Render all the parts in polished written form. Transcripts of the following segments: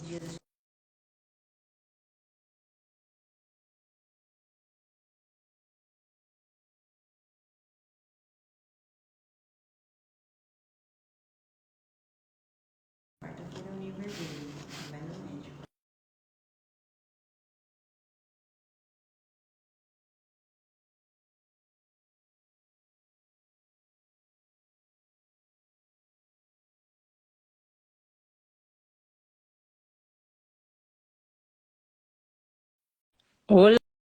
dias quarta-feira é o nível dele, vai no médico.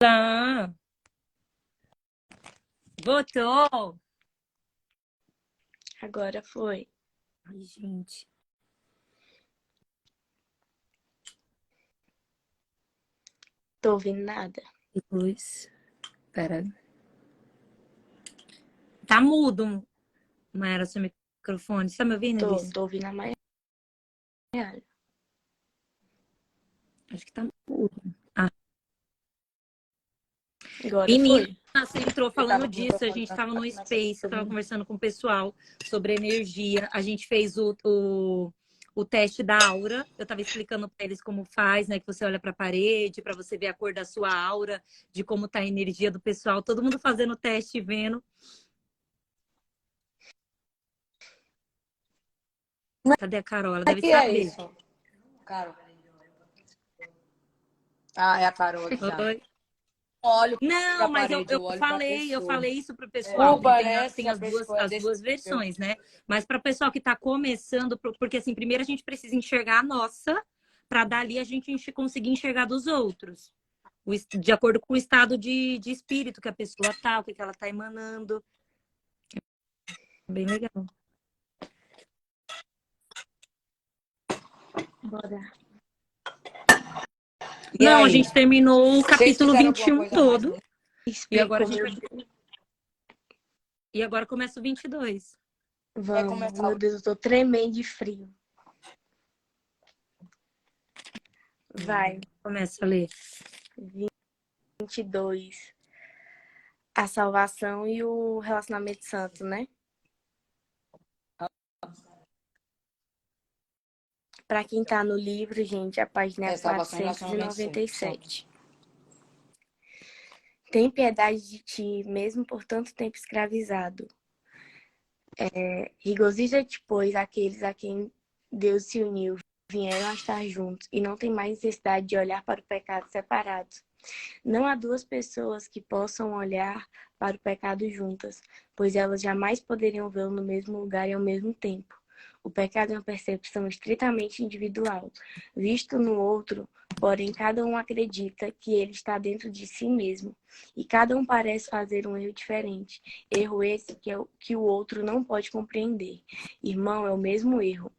Olá! Voltou! Agora foi. Ai, gente. Tô ouvindo nada. Depois. Pera. Tá mudo, Mayara, seu microfone. Você tá me ouvindo, Elis? Tô ouvindo a Maiara. Acho que tá mudo. Ah. Agora Menina, foi. você entrou Eu tava falando com o disso. A microfone gente pra tava no fora, mas eu Space, tô tava ouvindo. conversando com o pessoal sobre energia. A gente fez o teste da aura. Eu tava explicando pra eles como faz, né? Que você olha pra parede, pra você ver a cor da sua aura, de como tá a energia do pessoal. Todo mundo fazendo o teste e vendo. Cadê a Carol? Ela O deve que é saber. isso? Carol. Ah, é a Carol aqui já. Oi. Olho pra Não, mas parede, eu olho pra eu pessoa. falei isso pro pessoal, que Desculpa, tem, né? tem Se a pessoa é as desse duas nível. versões, né? Mas para o pessoal que está começando, porque assim, primeiro a gente precisa enxergar a nossa, para dali a gente conseguir enxergar dos outros. De acordo com o estado de espírito que a pessoa tá, o que ela tá emanando. Bem legal. Bora. E Não, a aí? gente terminou o Vocês capítulo fizeram alguma 21 coisa a mais? todo. E agora a Explicou, gente meu vai. Deus. E agora começa o 22. Vai Vamos. começar Meu Deus, eu tô tremendo de frio. Vai. Começa a ler. 22. A salvação e o relacionamento santo, né? Pra quem tá no livro, gente, a página é salvação e relacionamento santo. 497. Tem piedade de ti, mesmo por tanto tempo escravizado. Regozija-te, pois, aqueles a quem Deus se uniu, vieram a estar juntos e não tem mais necessidade de olhar para o pecado separados. Não há duas pessoas que possam olhar para o pecado juntas, pois elas jamais poderiam vê-lo no mesmo lugar e ao mesmo tempo. O pecado é uma percepção estritamente individual. Visto no outro, porém, cada um acredita que ele está dentro de si mesmo, e cada um parece fazer um erro diferente. Erro esse que o outro não pode compreender. Irmão, é o mesmo erro,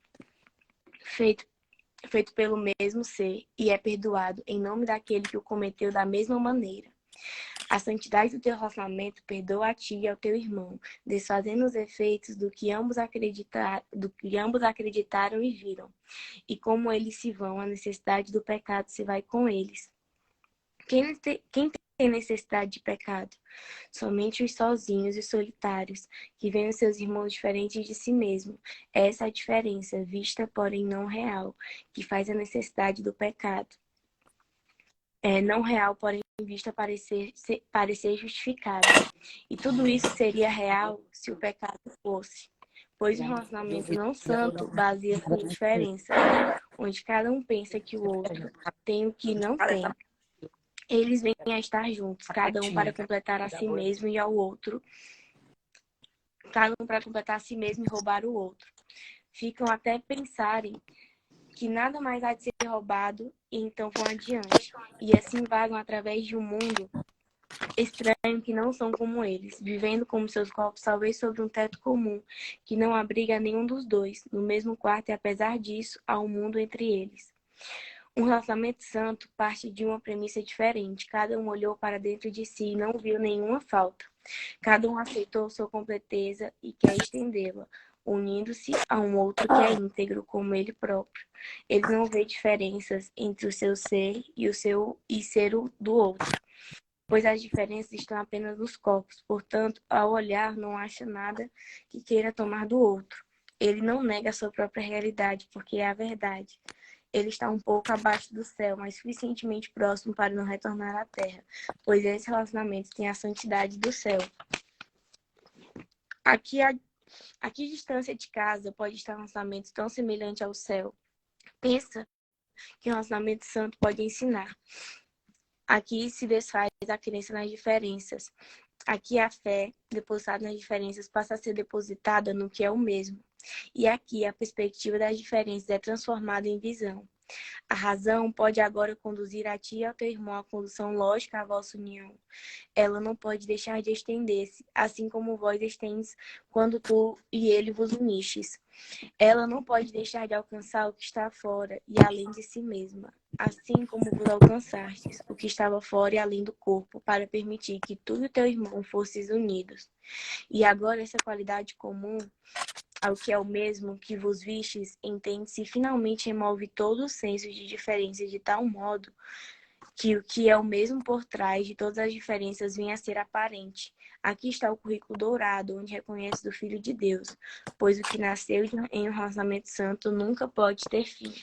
feito pelo mesmo ser, e é perdoado em nome daquele que o cometeu da mesma maneira. A santidade do teu relacionamento perdoa a ti e ao teu irmão, desfazendo os efeitos do que ambos acreditaram e viram. E como eles se vão, a necessidade do pecado se vai com eles. Quem tem necessidade de pecado? Somente os sozinhos e solitários, que veem os seus irmãos diferentes de si mesmo. Essa é a diferença, vista, porém não real, que faz a necessidade do pecado. É não real, porém vista parecer justificada. E tudo isso seria real se o pecado fosse. Pois o relacionamento não santo baseia-se em diferença, onde cada um pensa que o outro tem o que não tem. Eles vêm a estar juntos, cada um para completar a si mesmo e ao outro, cada um para completar a si mesmo e roubar o outro. Ficam até pensarem que nada mais há de ser roubado e então vão adiante. E assim vagam através de um mundo estranho que não são como eles, vivendo como seus corpos talvez sobre um teto comum, que não abriga nenhum dos dois, no mesmo quarto e apesar disso, há um mundo entre eles. Um relacionamento santo parte de uma premissa diferente. Cada um olhou para dentro de si e não viu nenhuma falta. Cada um aceitou sua completeza e quer estendê-la, unindo-se a um outro que é íntegro como ele próprio. Ele não vê diferenças entre o seu ser e ser o do outro, pois as diferenças estão apenas nos corpos. Portanto, ao olhar, não acha nada que queira tomar do outro. Ele não nega a sua própria realidade, porque é a verdade. Ele está um pouco abaixo do céu, mas suficientemente próximo para não retornar à terra, pois esse relacionamento tem a santidade do céu. A que distância de casa pode estar um relacionamento tão semelhante ao céu? Pensa que um relacionamento santo pode ensinar. Aqui se desfaz a crença nas diferenças. Aqui a fé, depositada nas diferenças, passa a ser depositada no que é o mesmo. E aqui a perspectiva das diferenças é transformada em visão. A razão pode agora conduzir a ti e ao teu irmão a condução lógica à vossa união. Ela não pode deixar de estender-se, assim como vós estendes quando tu e ele vos unistes. Ela não pode deixar de alcançar o que está fora e além de si mesma, assim como vos alcançastes, o que estava fora e além do corpo, para permitir que tu e teu irmão fosseis unidos. E agora essa qualidade comum ao que é o mesmo que vos vistes, entende-se e finalmente remove todo o senso de diferença de tal modo que o que é o mesmo por trás de todas as diferenças venha a ser aparente. Aqui está o currículo dourado, onde reconhece do Filho de Deus, pois o que nasceu em um relacionamento santo nunca pode ter fim.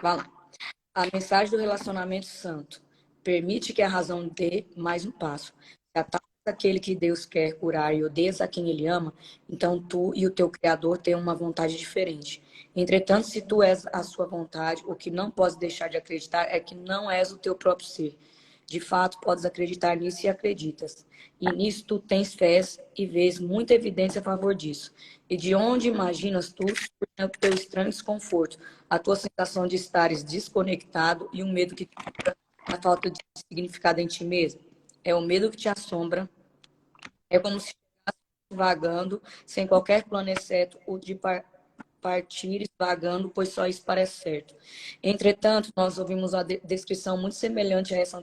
Vamos lá. A mensagem do relacionamento santo permite que a razão dê mais um passo. Se atacas aquele que Deus quer curar e odeias a quem ele ama, então tu e o teu Criador têm uma vontade diferente. Entretanto, se tu és a sua vontade, o que não podes deixar de acreditar é que não és o teu próprio ser. De fato, podes acreditar nisso e acreditas. E nisso tu tens fé e vês muita evidência a favor disso. E de onde imaginas tu é o teu estranho desconforto, a tua sensação de estares desconectado e o medo que a falta de significado em ti mesmo? É o medo que te assombra. É como se estivesse vagando, sem qualquer plano, exceto o de partires vagando, pois só isso parece certo. Entretanto, nós ouvimos uma descrição muito semelhante a essa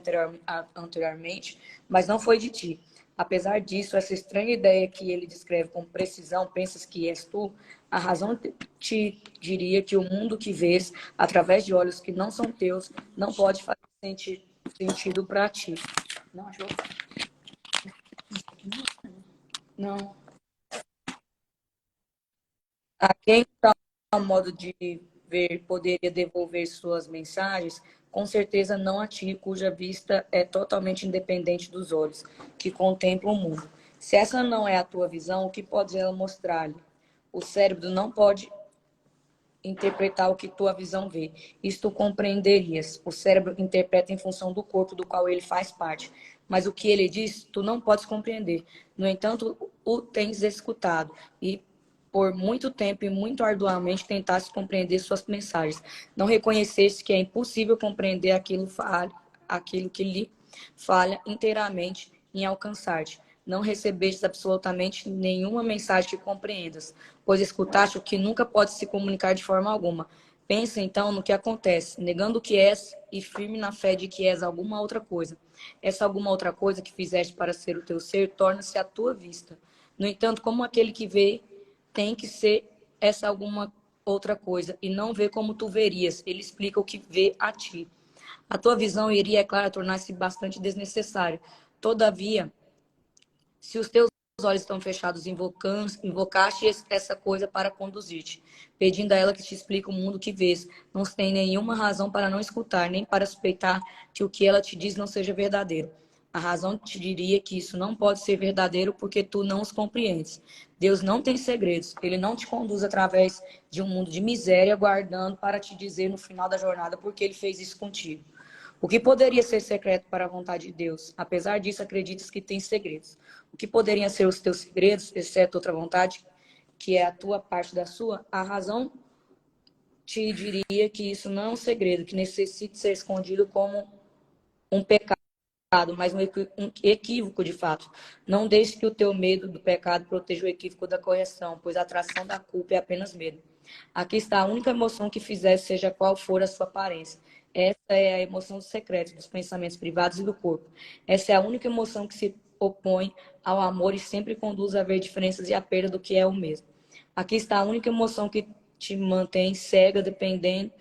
anteriormente, mas não foi de ti. Apesar disso, essa estranha ideia que ele descreve com precisão, pensas que és tu, a razão te diria que o mundo que vês, através de olhos que não são teus, não pode fazer sentido para ti. Não, achou? Não. A quem tal modo de ver poderia devolver suas mensagens, com certeza não a ti, cuja vista é totalmente independente dos olhos, que contemplam o mundo. Se essa não é a tua visão, o que pode ela mostrar-lhe? O cérebro não pode interpretar o que tua visão vê. Isto compreenderias. O cérebro interpreta em função do corpo do qual ele faz parte. Mas o que ele diz, tu não podes compreender. No entanto, o tens escutado e por muito tempo e muito arduamente tentaste compreender suas mensagens. Não reconheceste que é impossível compreender aquilo que lhe falha inteiramente em alcançar-te. Não recebestes absolutamente nenhuma mensagem que compreendas, pois escutaste o que nunca pode se comunicar de forma alguma. Pensa então no que acontece, negando o que és e firme na fé de que és alguma outra coisa. Essa alguma outra coisa que fizeste para ser o teu ser torna-se à tua vista. No entanto, como aquele que vê tem que ser essa alguma outra coisa e não vê como tu verias. Ele explica o que vê a ti. A tua visão iria, é claro, tornar-se bastante desnecessária. Todavia, se os teus olhos estão fechados, invocaste essa coisa para conduzir-te, pedindo a ela que te explique o mundo que vês. Não tem nenhuma razão para não escutar, nem para suspeitar que o que ela te diz não seja verdadeiro. A razão te diria que isso não pode ser verdadeiro porque tu não os compreendes. Deus não tem segredos. Ele não te conduz através de um mundo de miséria, guardando para te dizer no final da jornada porque ele fez isso contigo. O que poderia ser secreto para a vontade de Deus? Apesar disso, acreditas que tem segredos. O que poderiam ser os teus segredos, exceto outra vontade, que é a tua parte da sua? A razão te diria que isso não é um segredo, que necessita ser escondido como um pecado, mas um equívoco de fato. Não deixe que o teu medo do pecado proteja o equívoco da correção, pois a atração da culpa é apenas medo. Aqui está a única emoção que fizesse, seja qual for a sua aparência. Essa é a emoção do secreto, dos pensamentos privados e do corpo. Essa é a única emoção que se opõe ao amor e sempre conduz a ver diferenças e a perda do que é o mesmo. Aqui está a única emoção que te mantém cega, dependendo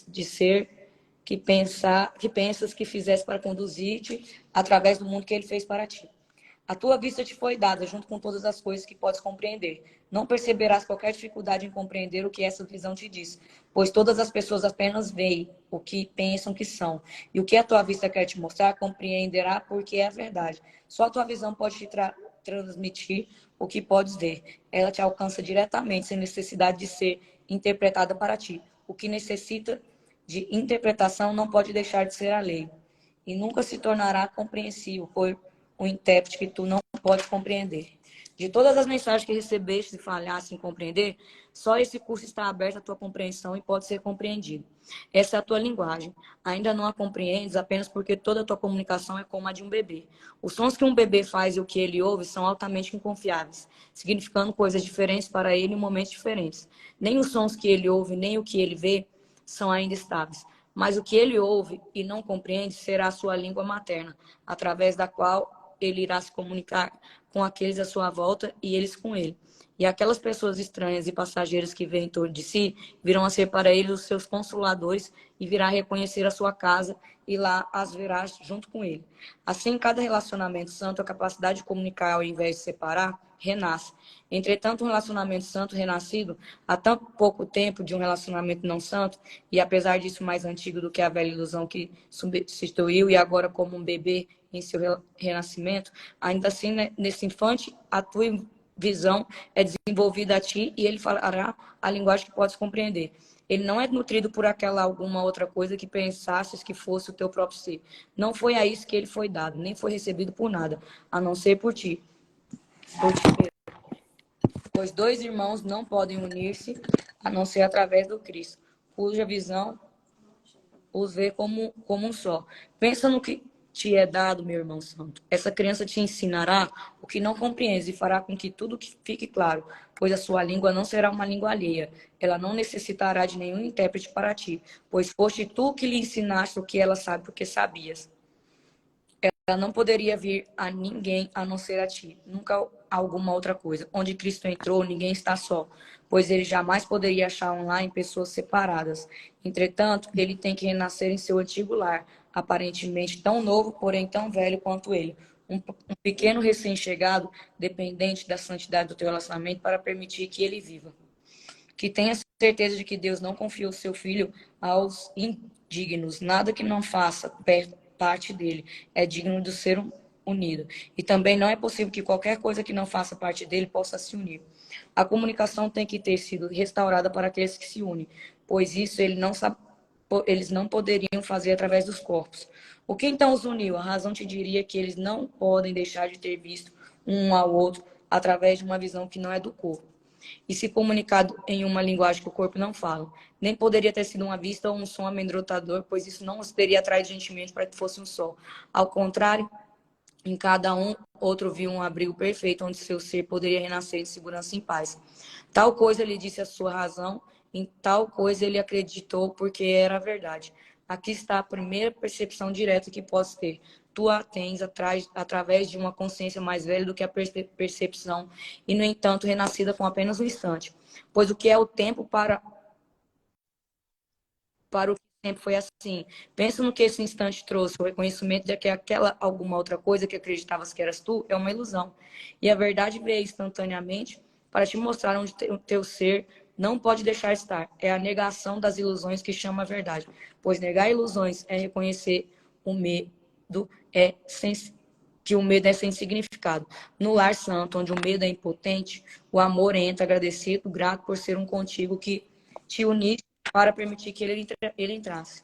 de ser que pensas que fizesse para conduzir-te através do mundo que ele fez para ti. A tua vista te foi dada, junto com todas as coisas que podes compreender. Não perceberás qualquer dificuldade em compreender o que essa visão te diz, pois todas as pessoas apenas veem o que pensam que são. E o que a tua vista quer te mostrar, compreenderá porque é a verdade. Só a tua visão pode te transmitir o que podes ver. Ela te alcança diretamente, sem necessidade de ser interpretada para ti. O que necessita de interpretação não pode deixar de ser a lei. E nunca se tornará compreensível por um intérprete que tu não podes compreender. De todas as mensagens que recebeste e falhaste em compreender, só esse curso está aberto à tua compreensão e pode ser compreendido. Essa é a tua linguagem. Ainda não a compreendes apenas porque toda a tua comunicação é como a de um bebê. Os sons que um bebê faz e o que ele ouve são altamente inconfiáveis, significando coisas diferentes para ele em momentos diferentes. Nem os sons que ele ouve, nem o que ele vê são ainda estáveis. Mas o que ele ouve e não compreende será a sua língua materna, através da qual ele irá se comunicar com aqueles à sua volta e eles com ele. E aquelas pessoas estranhas e passageiras que vêm em torno de si virão a ser para ele os seus consoladores e virá reconhecer a sua casa e lá as verá junto com ele. Assim, em cada relacionamento santo, a capacidade de comunicar ao invés de separar renasce. Entretanto, um relacionamento santo renascido há tão pouco tempo de um relacionamento não santo, e apesar disso mais antigo do que a velha ilusão que substituiu e agora como um bebê em seu renascimento, ainda assim, né, nesse infante, a tua visão é desenvolvida a ti e ele falará a linguagem que podes compreender. Ele não é nutrido por aquela alguma outra coisa que pensasses que fosse o teu próprio ser. Não foi a isso que ele foi dado, nem foi recebido por nada, a não ser por ti. Por ti mesmo. Pois dois irmãos não podem unir-se a não ser através do Cristo, cuja visão os vê como um só. Pensa no que te é dado, meu irmão santo. Essa criança te ensinará o que não compreendes e fará com que tudo fique claro, pois a sua língua não será uma língua alheia. Ela não necessitará de nenhum intérprete para ti, pois foste tu que lhe ensinaste o que ela sabe porque sabias. Ela não poderia vir a ninguém a não ser a ti, nunca alguma outra coisa. Onde Cristo entrou, ninguém está só, pois ele jamais poderia achar online pessoas separadas. Entretanto, ele tem que renascer em seu antigo lar, aparentemente tão novo, porém tão velho quanto ele. Um pequeno recém-chegado, dependente da santidade do teu relacionamento para permitir que ele viva. Que tenha certeza de que Deus não confiou seu filho aos indignos. Nada que não faça parte dele é digno de ser unido. E também não é possível que qualquer coisa que não faça parte dele possa se unir. A comunicação tem que ter sido restaurada para aqueles que se unem, pois isso eles não poderiam fazer através dos corpos. O que então os uniu? A razão te diria que eles não podem deixar de ter visto um ao outro através de uma visão que não é do corpo e se comunicado em uma linguagem que o corpo não fala. Nem poderia ter sido uma vista ou um som amedrontador, pois isso não os teria atraído gentilmente para que fosse um só. Ao contrário, em cada um, outro viu um abrigo perfeito, onde seu ser poderia renascer em segurança e em paz. Tal coisa ele disse a sua razão, em tal coisa ele acreditou, porque era a verdade. Aqui está a primeira percepção direta que podes ter. Tu a tens através de uma consciência mais velha do que a percepção, e, no entanto, renascida com apenas um instante. Pois o que é o tempo para o que sempre foi assim. Pensa no que esse instante trouxe, o reconhecimento de que aquela alguma outra coisa que acreditavas que eras tu é uma ilusão. E a verdade veio instantaneamente para te mostrar onde o teu ser não pode deixar estar. É a negação das ilusões que chama a verdade. Pois negar ilusões é reconhecer o medo, que o medo é sem significado. No lar santo, onde o medo é impotente, o amor entra agradecido, grato por ser um contigo que te unisse para permitir que ele entrasse.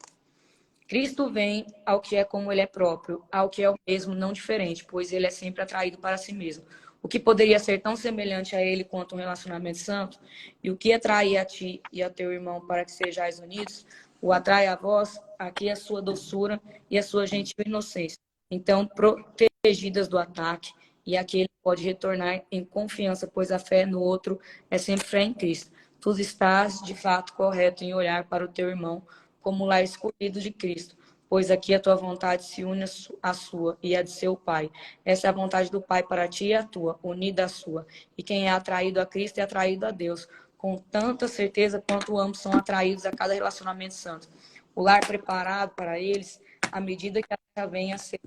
Cristo vem ao que é como ele é próprio, ao que é o mesmo, não diferente, pois ele é sempre atraído para si mesmo. O que poderia ser tão semelhante a ele quanto um relacionamento santo, e o que atrai a ti e a teu irmão para que sejais unidos, o atrai a vós, aqui a sua doçura e a sua gentil inocência. Então, protegidas do ataque, e aquele pode retornar em confiança, pois a fé no outro é sempre fé em Cristo. Tu estás, de fato, correto em olhar para o teu irmão como lar escolhido de Cristo, pois aqui a tua vontade se une à sua e à de seu Pai. Essa é a vontade do Pai para ti e a tua, unida à sua. E quem é atraído a Cristo é atraído a Deus, com tanta certeza quanto ambos são atraídos a cada relacionamento santo. O lar preparado para eles, à medida que a terra venha a ser.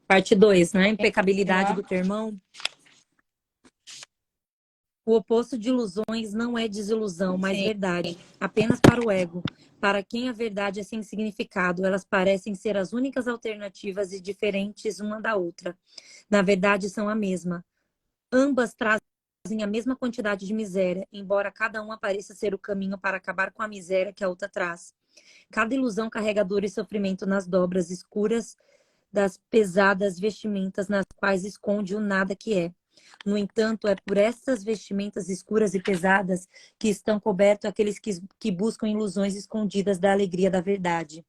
Parte 2, né? Impecabilidade do teu irmão. O oposto de ilusões não é desilusão, mas Sim. verdade, apenas para o ego. Para quem a verdade é sem significado, elas parecem ser as únicas alternativas e diferentes uma da outra. Na verdade, são a mesma. Ambas trazem a mesma quantidade de miséria, embora cada uma pareça ser o caminho para acabar com a miséria que a outra traz. Cada ilusão carrega dor e sofrimento nas dobras escuras das pesadas vestimentas nas quais esconde o nada que é. No entanto, é por essas vestimentas escuras e pesadas que estão cobertos aqueles que buscam ilusões escondidas da alegria da verdade.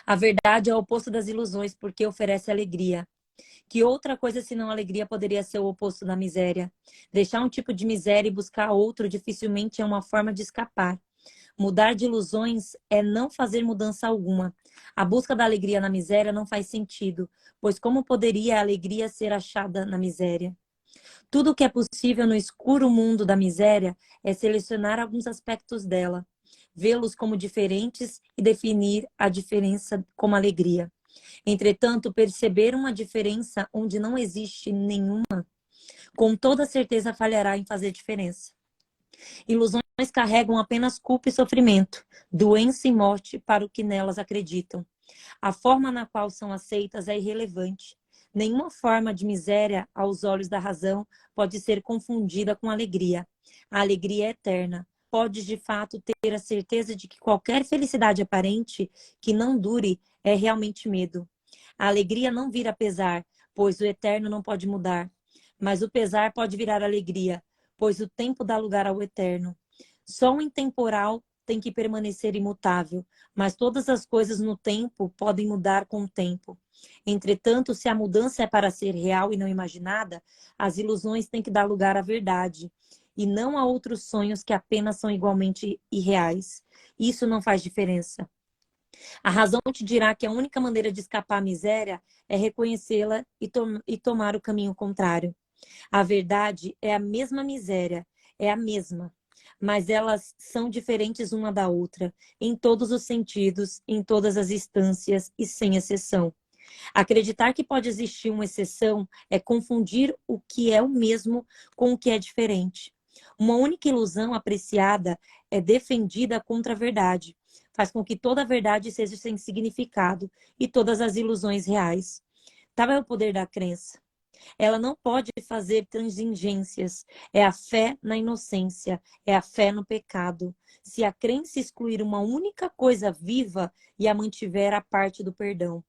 A verdade é o oposto das ilusões, porque oferece alegria. Que outra coisa senão alegria poderia ser o oposto da miséria? Deixar um tipo de miséria e buscar outro dificilmente é uma forma de escapar. Mudar de ilusões é não fazer mudança alguma. A busca da alegria na miséria não faz sentido, pois como poderia a alegria ser achada na miséria? Tudo o que é possível no escuro mundo da miséria é selecionar alguns aspectos dela, vê-los como diferentes e definir a diferença como alegria. Entretanto, perceber uma diferença onde não existe nenhuma, com toda certeza falhará em fazer diferença. Ilusões carregam apenas culpa e sofrimento, doença e morte para o que nelas acreditam. A forma na qual são aceitas é irrelevante. Nenhuma forma de miséria, aos olhos da razão, pode ser confundida com alegria. A alegria é eterna. Podes, de fato, ter a certeza de que qualquer felicidade aparente que não dure é realmente medo. A alegria não vira pesar, pois o eterno não pode mudar. Mas o pesar pode virar alegria, pois o tempo dá lugar ao eterno. Só o intemporal tem que permanecer imutável, mas todas as coisas no tempo podem mudar com o tempo. Entretanto, se a mudança é para ser real e não imaginada, as ilusões têm que dar lugar à verdade, e não a outros sonhos que apenas são igualmente irreais. Isso não faz diferença. A razão te dirá que a única maneira de escapar à miséria é reconhecê-la e tomar o caminho contrário. A verdade é a mesma miséria, é a mesma, mas elas são diferentes uma da outra, em todos os sentidos, em todas as instâncias e sem exceção. Acreditar que pode existir uma exceção é confundir o que é o mesmo com o que é diferente. Uma única ilusão apreciada é defendida contra a verdade. Faz com que toda a verdade seja sem significado e todas as ilusões reais. Tal é o poder da crença. Ela não pode fazer transigências. É a fé na inocência, é a fé no pecado. Se a crença excluir uma única coisa viva e a mantiver à parte do perdão.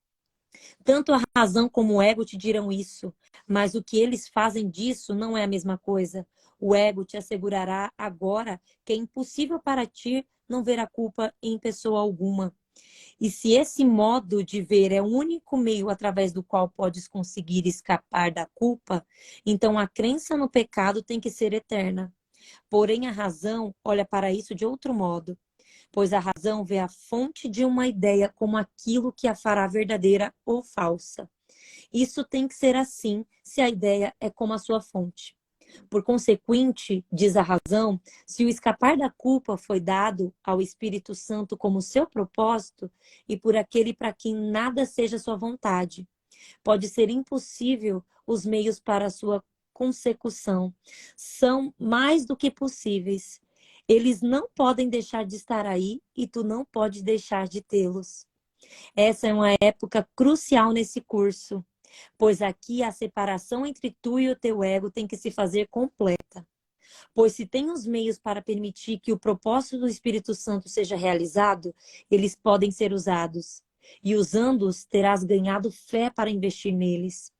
Tanto a razão como o ego te dirão isso, mas o que eles fazem disso não é a mesma coisa. O ego te assegurará agora que é impossível para ti não ver a culpa em pessoa alguma. E se esse modo de ver é o único meio através do qual podes conseguir escapar da culpa, então a crença no pecado tem que ser eterna. Porém, a razão olha para isso de outro modo, pois a razão vê a fonte de uma ideia como aquilo que a fará verdadeira ou falsa. Isso tem que ser assim se a ideia é como a sua fonte. Por consequente, diz a razão, se o escapar da culpa foi dado ao Espírito Santo como seu propósito e por aquele para quem nada seja sua vontade, pode ser impossível os meios para a sua consecução. São mais do que possíveis. Eles não podem deixar de estar aí e tu não pode deixar de tê-los. Essa é uma época crucial nesse curso, pois aqui a separação entre tu e o teu ego tem que se fazer completa. Pois se tem os meios para permitir que o propósito do Espírito Santo seja realizado, eles podem ser usados. E usando-os, terás ganhado fé para investir neles.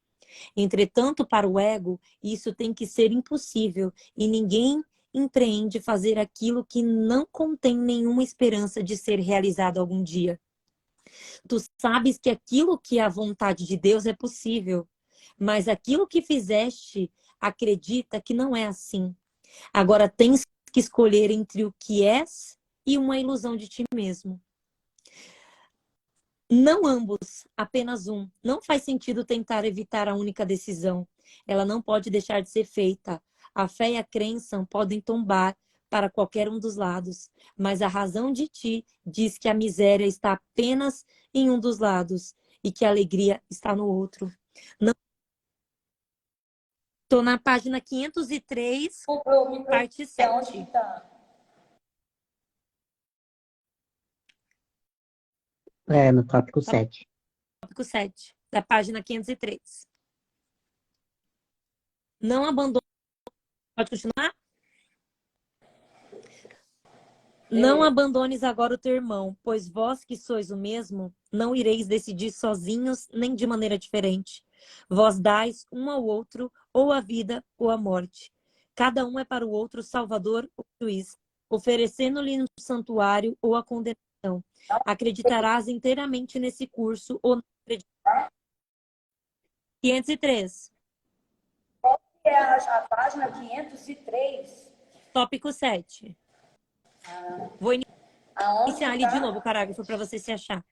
Entretanto, para o ego, isso tem que ser impossível e ninguém empreende fazer aquilo que não contém nenhuma esperança de ser realizado algum dia. Tu sabes que aquilo que é a vontade de Deus é possível, mas aquilo que fizeste acredita que não é assim. Agora tens que escolher entre o que és e uma ilusão de ti mesmo. Não ambos, apenas um. Não faz sentido tentar evitar a única decisão. Ela não pode deixar de ser feita. A fé e a crença podem tombar para qualquer um dos lados, mas a razão de ti diz que a miséria está apenas em um dos lados e que a alegria está no outro. Tô na página 503, Comprou o microfone, parte onde 7. que tá? No tópico 7. Tópico 7, da página 503. Não abandone. Pode continuar? Não abandones agora o teu irmão, pois vós que sois o mesmo, não ireis decidir sozinhos nem de maneira diferente. Vós dais um ao outro ou a vida ou a morte. Cada um é para o outro salvador ou juiz, oferecendo-lhe um santuário ou a condenação. Acreditarás inteiramente nesse curso ou não acreditarás? 503. É a página 503. Tópico 7. Vou Aonde iniciar que ali de tá? novo o parágrafo para você se achar.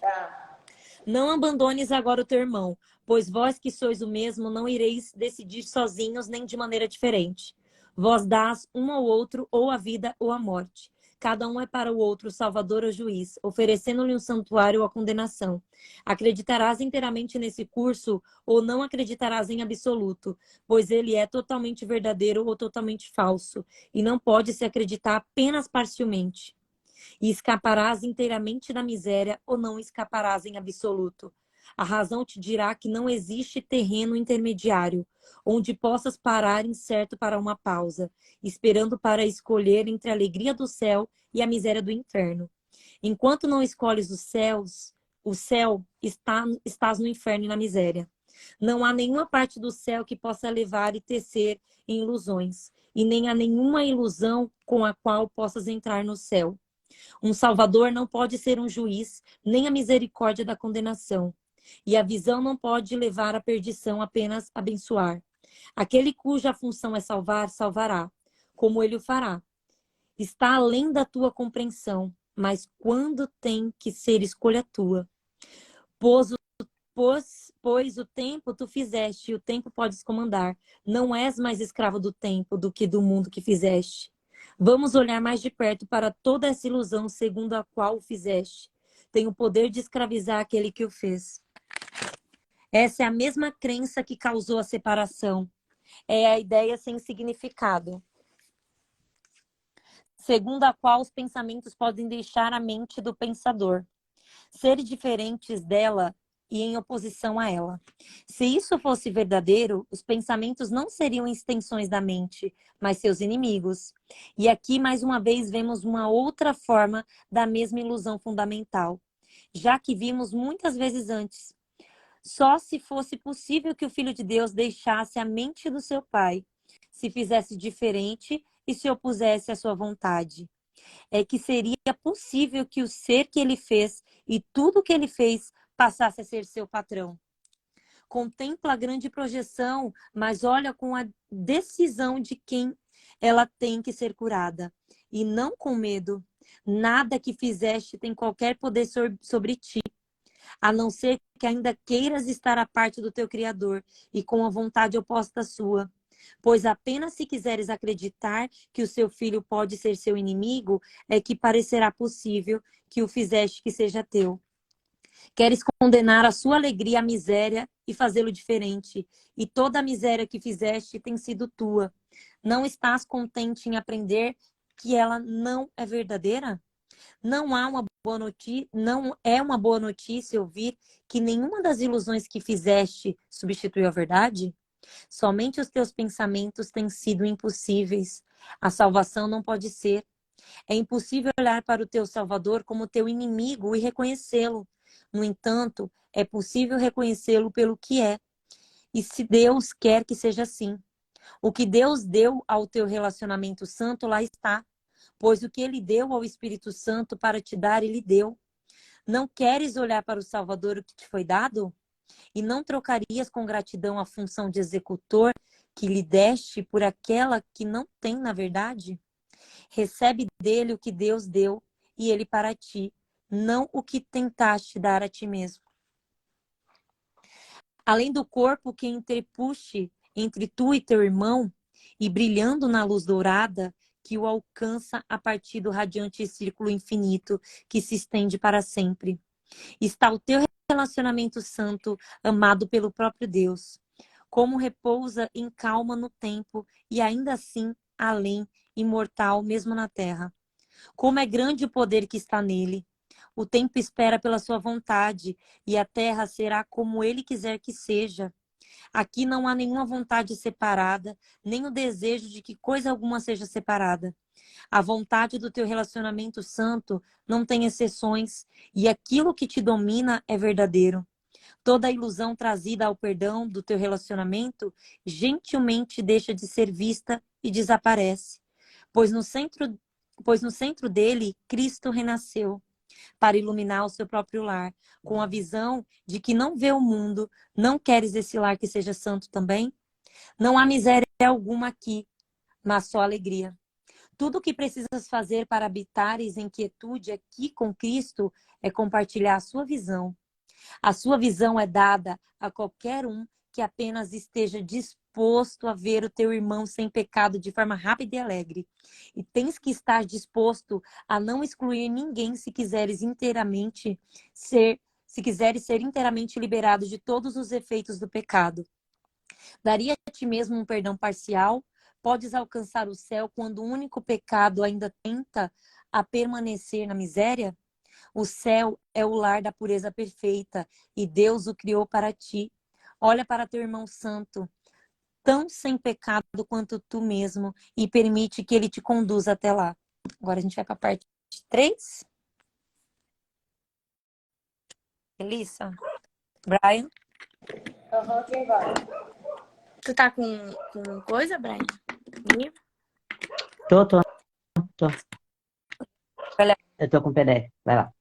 Tá. Não abandones agora o teu irmão, pois vós que sois o mesmo não ireis decidir sozinhos nem de maneira diferente. Vós dás um ao outro ou a vida ou a morte. Cada um é para o outro salvador ou juiz, oferecendo-lhe um santuário ou a condenação. Acreditarás inteiramente nesse curso ou não acreditarás em absoluto, pois ele é totalmente verdadeiro ou totalmente falso, e não pode se acreditar apenas parcialmente. E escaparás inteiramente da miséria ou não escaparás em absoluto. A razão te dirá que não existe terreno intermediário, onde possas parar incerto para uma pausa, esperando para escolher entre a alegria do céu e a miséria do inferno. Enquanto não escolhes os céus, o céu estás no inferno e na miséria. Não há nenhuma parte do céu que possa levar e tecer em ilusões, e nem há nenhuma ilusão com a qual possas entrar no céu. Um salvador não pode ser um juiz, nem a misericórdia da condenação. E a visão não pode levar à perdição, apenas abençoar. Aquele cuja função é salvar, salvará, como ele o fará. Está além da tua compreensão, mas quando tem que ser escolha tua. Pois o tempo tu fizeste, e o tempo podes comandar. Não és mais escravo do tempo do que do mundo que fizeste. Vamos olhar mais de perto para toda essa ilusão segundo a qual o fizeste. Tem o poder de escravizar aquele que o fez. Essa é a mesma crença que causou a separação. É a ideia sem significado, segundo a qual os pensamentos podem deixar a mente do pensador ser diferentes dela e em oposição a ela. Se isso fosse verdadeiro, os pensamentos não seriam extensões da mente, mas seus inimigos. E aqui, mais uma vez, vemos uma outra forma da mesma ilusão fundamental, já que vimos muitas vezes antes. Só se fosse possível que o Filho de Deus deixasse a mente do seu Pai, se fizesse diferente e se opusesse à sua vontade. É que seria possível que o ser que ele fez e tudo que ele fez passasse a ser seu patrão. Contempla a grande projeção, mas olha com a decisão de quem ela tem que ser curada. E não com medo. Nada que fizeste tem qualquer poder sobre ti, a não ser que ainda queiras estar à parte do teu Criador e com a vontade oposta à sua. Pois apenas se quiseres acreditar que o seu filho pode ser seu inimigo, é que parecerá possível que o fizeste que seja teu. Queres condenar a sua alegria à miséria e fazê-lo diferente. E toda a miséria que fizeste tem sido tua. Não estás contente em aprender que ela não é verdadeira? Não é uma boa notícia ouvir que nenhuma das ilusões que fizeste substituiu a verdade? Somente os teus pensamentos têm sido impossíveis. A salvação não pode ser. É impossível olhar para o teu Salvador como teu inimigo e reconhecê-lo. No entanto, é possível reconhecê-lo pelo que é. E se Deus quer que seja assim. O que Deus deu ao teu relacionamento santo, lá está. Pois o que ele deu ao Espírito Santo para te dar, ele deu. Não queres olhar para o Salvador o que te foi dado? E não trocarias com gratidão a função de executor que lhe deste por aquela que não tem na verdade? Recebe dele o que Deus deu e ele para ti, não o que tentaste dar a ti mesmo. Além do corpo que entrepuxe entre tu e teu irmão, e brilhando na luz dourada, que o alcança a partir do radiante círculo infinito que se estende para sempre. Está o teu relacionamento santo amado pelo próprio Deus. Como repousa em calma no tempo e ainda assim além, imortal mesmo na terra. Como é grande o poder que está nele. O tempo espera pela sua vontade e a terra será como ele quiser que seja. Aqui não há nenhuma vontade separada, nem o desejo de que coisa alguma seja separada. A vontade do teu relacionamento santo não tem exceções e aquilo que te domina é verdadeiro. Toda a ilusão trazida ao perdão do teu relacionamento gentilmente deixa de ser vista e desaparece, pois no centro dele Cristo renasceu para iluminar o seu próprio lar, com a visão de que não vê o mundo, não queres esse lar que seja santo também? Não há miséria alguma aqui, mas só alegria. Tudo o que precisas fazer para habitares em quietude aqui com Cristo é compartilhar a sua visão. A sua visão é dada a qualquer um que apenas esteja disposto a ver o teu irmão sem pecado de forma rápida e alegre. E tens que estar disposto a não excluir ninguém se quiseres ser inteiramente liberado de todos os efeitos do pecado. Daria a ti mesmo um perdão parcial? Podes alcançar o céu quando o único pecado ainda tenta a permanecer na miséria? O céu é o lar da pureza perfeita e Deus o criou para ti. Olha para teu irmão santo, tão sem pecado quanto tu mesmo, e permite que ele te conduza até lá. Agora a gente vai para a parte 3. Elissa? Brian? Quem vai? Tu tá com coisa, Brian? Livro? Tô. Olha. Eu tô com o PDF. Vai lá.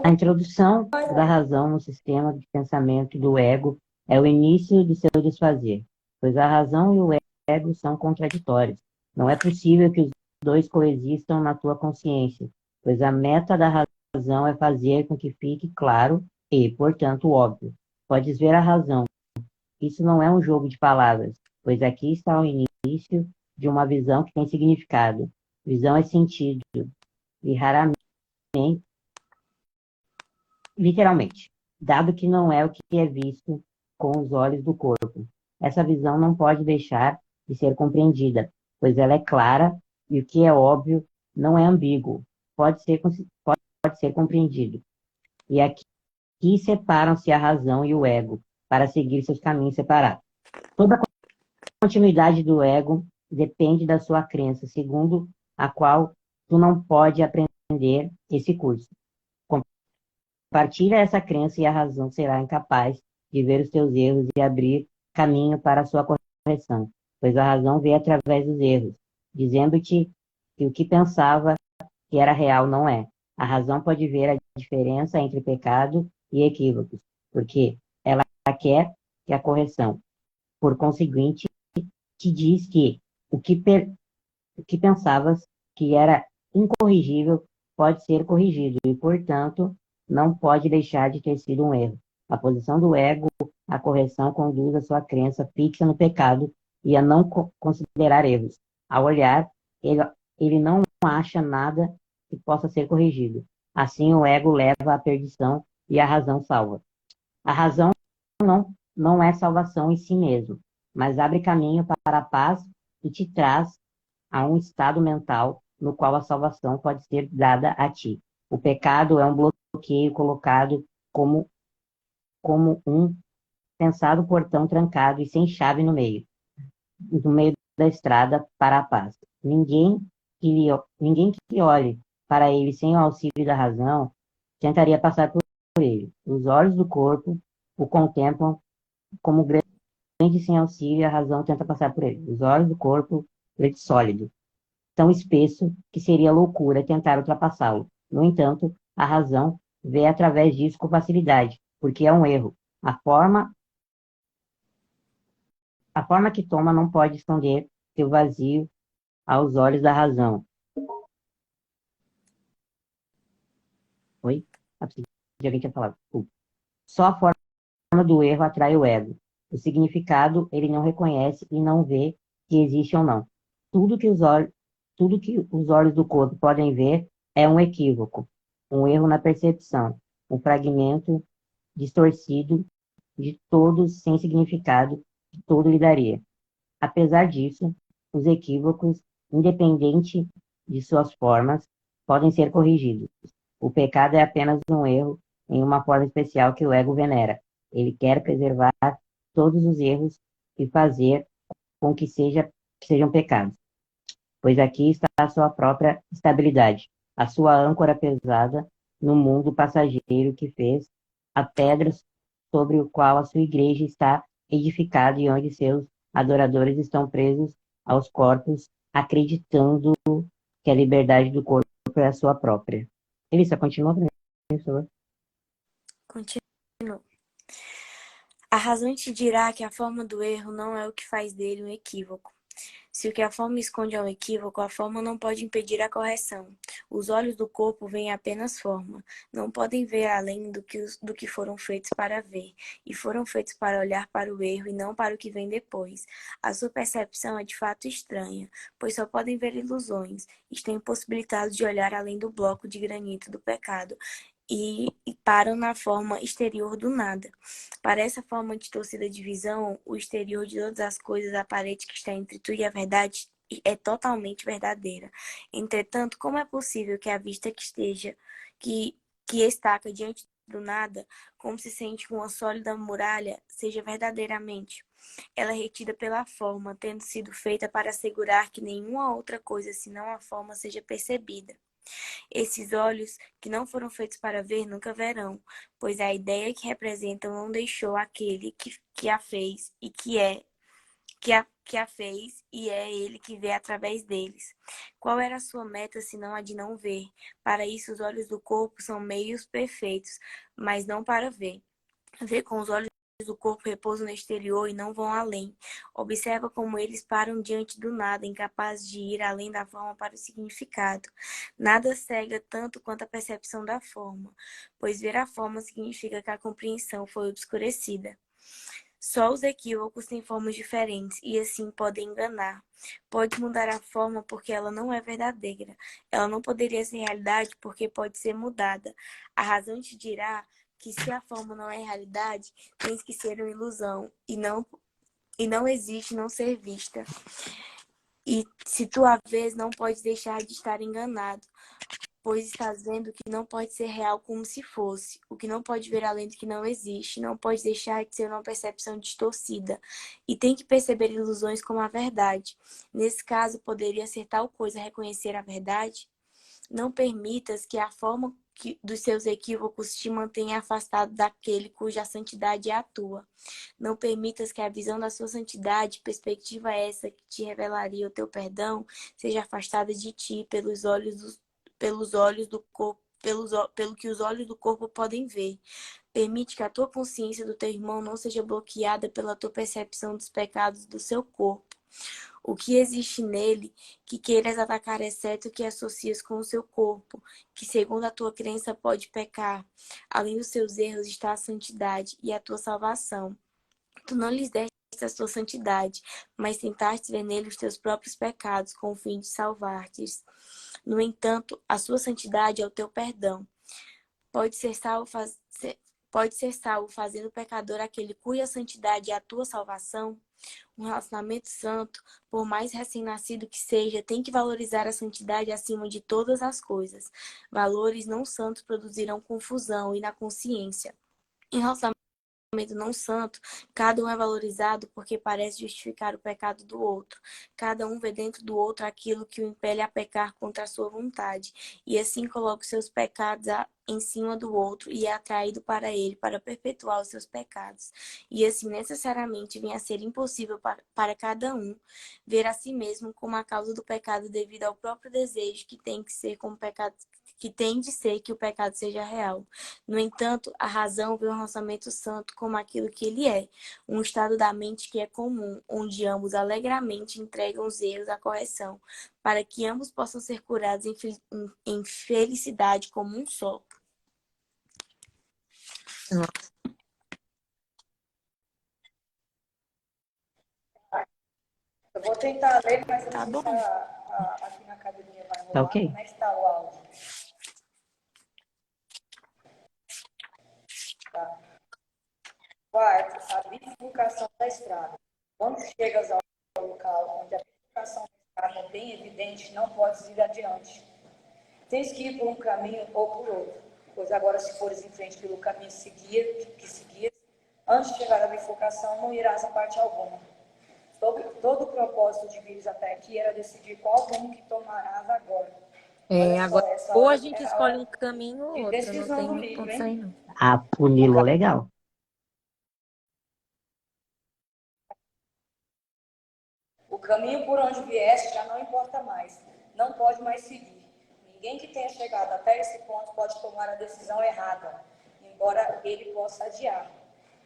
A introdução da razão no sistema de pensamento do ego é o início de seu desfazer, pois a razão e o ego são contraditórios. Não é possível que os dois coexistam na tua consciência, pois a meta da razão é fazer com que fique claro e, portanto, óbvio. Podes ver a razão. Isso não é um jogo de palavras, pois aqui está o início de uma visão que tem significado. Visão é sentido, e raramente, literalmente, dado que não é o que é visto com os olhos do corpo. Essa visão não pode deixar de ser compreendida, pois ela é clara e o que é óbvio não é ambíguo, pode ser compreendido. E aqui separam-se a razão e o ego para seguir seus caminhos separados. Toda a continuidade do ego depende da sua crença, segundo a qual tu não pode aprender esse curso. Compartilha essa crença e a razão será incapaz de ver os teus erros e abrir caminho para a sua correção, pois a razão vê através dos erros, dizendo-te que o que pensava que era real não é. A razão pode ver a diferença entre pecado e equívocos, porque ela quer que a correção. Por conseguinte, te diz que o que pensavas que era incorrigível pode ser corrigido e, portanto, não pode deixar de ter sido um erro. A posição do ego, a correção conduz a sua crença fixa no pecado e a não considerar erros. Ao olhar, ele não acha nada que possa ser corrigido. Assim, o ego leva à perdição e a razão salva. A razão não é salvação em si mesmo, mas abre caminho para a paz e te traz a um estado mental no qual a salvação pode ser dada a ti. O pecado é um bloqueio colocado como um pensado portão trancado e sem chave no meio da estrada para a paz. Ninguém que olhe para ele sem o auxílio da razão tentaria passar por ele. Os olhos do corpo o contemplam como grande sem auxílio, a razão tenta passar por ele. Os olhos do corpo, ele sólido, tão espesso que seria loucura tentar ultrapassá-lo. No entanto, a razão vê através disso com facilidade, porque é um erro. A forma que toma não pode esconder seu vazio aos olhos da razão. Oi? De alguém tinha falado. Só a forma do erro atrai o ego. O significado ele não reconhece e não vê se existe ou não. Tudo que os olhos do corpo podem ver é um equívoco, um erro na percepção. um fragmento distorcido de todos sem significado que tudo lhe daria. Apesar disso, os equívocos, independente de suas formas, podem ser corrigidos. O pecado é apenas um erro em uma forma especial que o ego venera. Ele quer preservar todos os erros e fazer com que sejam pecados, pois aqui está a sua própria estabilidade, a sua âncora pesada no mundo passageiro que fez, a pedra sobre o qual a sua igreja está edificada e onde seus adoradores estão presos aos corpos, acreditando que a liberdade do corpo é a sua própria. Elissa, continua, professor. Continua. A razão te dirá que a forma do erro não é o que faz dele um equívoco. Se o que a forma esconde é um equívoco, a forma não pode impedir a correção. Os olhos do corpo veem apenas forma, não podem ver além do que foram feitos para ver, e foram feitos para olhar para o erro e não para o que vem depois. A sua percepção é de fato estranha, pois só podem ver ilusões, estão impossibilitados de olhar além do bloco de granito do pecado, e param na forma exterior do nada. Para essa forma de torcida de visão, o exterior de todas as coisas aparente que está entre tu e a verdade é totalmente verdadeira. Entretanto, como é possível que a vista que estaca diante do nada, como se sente com uma sólida muralha, seja verdadeiramente? Ela é retida pela forma, tendo sido feita para assegurar que nenhuma outra coisa senão a forma seja percebida. Esses olhos, que não foram feitos para ver, nunca verão, pois a ideia que representam não deixou aquele que a fez e que a fez e é ele que vê através deles. Qual era a sua meta, senão a de não ver? Para isso, os olhos do corpo são meios perfeitos, mas não para ver. Ver com os olhos do corpo repousam no exterior e não vão além. Observa como eles param diante do nada, incapazes de ir além da forma para o significado. Nada cega tanto quanto a percepção da forma, pois ver a forma significa que a compreensão foi obscurecida. Só os equívocos têm formas diferentes e assim podem enganar. Pode mudar a forma porque ela não é verdadeira. Ela não poderia ser realidade porque pode ser mudada. A razão te dirá que se a forma não é realidade, tens que ser uma ilusão e não existe não ser vista. E se tu a vês, não podes deixar de estar enganado, pois estás vendo que não pode ser real como se fosse. O que não pode ver além do que não existe, não pode deixar de ser uma percepção distorcida. E tem que perceber ilusões como a verdade. Nesse caso, poderia ser tal coisa reconhecer a verdade? Não permitas que a forma dos seus equívocos te mantenha afastado daquele cuja santidade é a tua. Não permitas que a visão da sua santidade, perspectiva essa que te revelaria o teu perdão, seja afastada de ti pelos olhos do corpo, pelo que os olhos do corpo podem ver. Permite que a tua consciência do teu irmão não seja bloqueada pela tua percepção dos pecados do seu corpo. O que existe nele que queiras atacar, exceto o que associas com o seu corpo, que segundo a tua crença pode pecar. Além dos seus erros está a santidade e a tua salvação. Tu não lhes deste a tua santidade, mas tentaste ver nele os teus próprios pecados, com o fim de salvar-te. No entanto, a sua santidade é o teu perdão. Pode ser salvo fazendo o pecador aquele cuja santidade é a tua salvação? Um relacionamento santo, por mais recém-nascido que seja, tem que valorizar a santidade acima de todas as coisas. Valores não santos produzirão confusão e na consciência. Em relacionamento não santo, cada um é valorizado porque parece justificar o pecado do outro. Cada um vê dentro do outro aquilo que o impele a pecar contra a sua vontade, e assim coloca os seus pecados em cima do outro e é atraído para ele para perpetuar os seus pecados. E assim necessariamente vem a ser impossível para cada um ver a si mesmo como a causa do pecado devido ao próprio desejo que tem que ser como pecado, que tem de ser que o pecado seja real. No entanto, a razão vê o relacionamento santo como aquilo que ele é, um estado da mente que é comum, onde ambos alegremente entregam os erros à correção, para que ambos possam ser curados em felicidade como um só. Eu vou tentar ler, mas eu não Tá sei bom? se aqui na academia vai Tá rolar. ok? Como é que está o áudio? Quarto, a bifurcação da estrada. Quando chegas ao local onde a bifurcação da estrada é bem evidente, não podes ir adiante. Tens que ir por um caminho ou por outro, pois agora, se fores em frente pelo caminho que seguias, antes de chegar à bifurcação, não irás a parte alguma. Todo o propósito de vires até aqui era decidir qual rumo que tomarás agora. Olha só, Agora, essa ou a hora gente é a escolhe hora um caminho ou de outro, não decisão do tem livro, condição aí, hein? não. Afunilou legal. O caminho por onde vieste já não importa mais. Não pode mais seguir. Ninguém que tenha chegado até esse ponto pode tomar a decisão errada, embora ele possa adiar.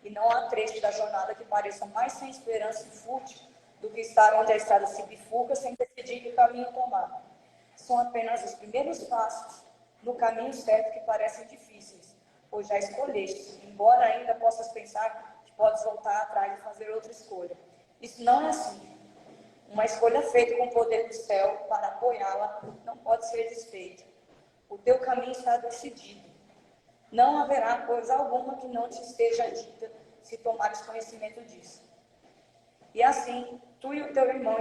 E não há trecho da jornada que pareça mais sem esperança e fútil do que estar onde a estrada se bifurca sem decidir que caminho tomar. São apenas os primeiros passos no caminho certo que parecem difíceis, pois já escolheste, embora ainda possas pensar que podes voltar atrás e fazer outra escolha. Isso não é assim. Uma escolha feita com o poder do céu para apoiá-la não pode ser desfeita. O teu caminho está decidido. Não haverá coisa alguma que não te esteja dita se tomares conhecimento disso. E assim, tu e o teu irmão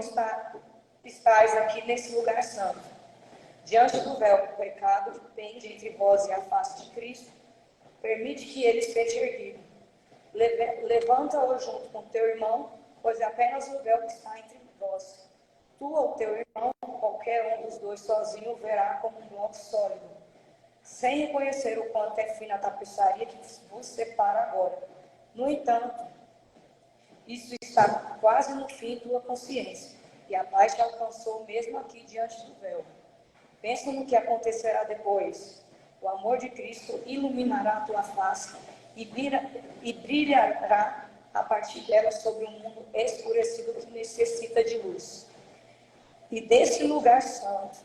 estáis aqui nesse lugar santo. Diante do véu do pecado que pende entre vós e a face de Cristo, permite que ele esteja erguido. Levanta-o junto com teu irmão, pois é apenas o véu que está entre vós. Tu ou teu irmão, qualquer um dos dois sozinho, o verá como um bloco sólido, sem reconhecer o quanto é fina a tapeçaria que vos separa agora. No entanto, isso está quase no fim de tua consciência, e a paz te alcançou mesmo aqui diante do véu. Pensa no que acontecerá depois. O amor de Cristo iluminará a tua face e brilhará a partir dela sobre um mundo escurecido que necessita de luz. E desse lugar santo,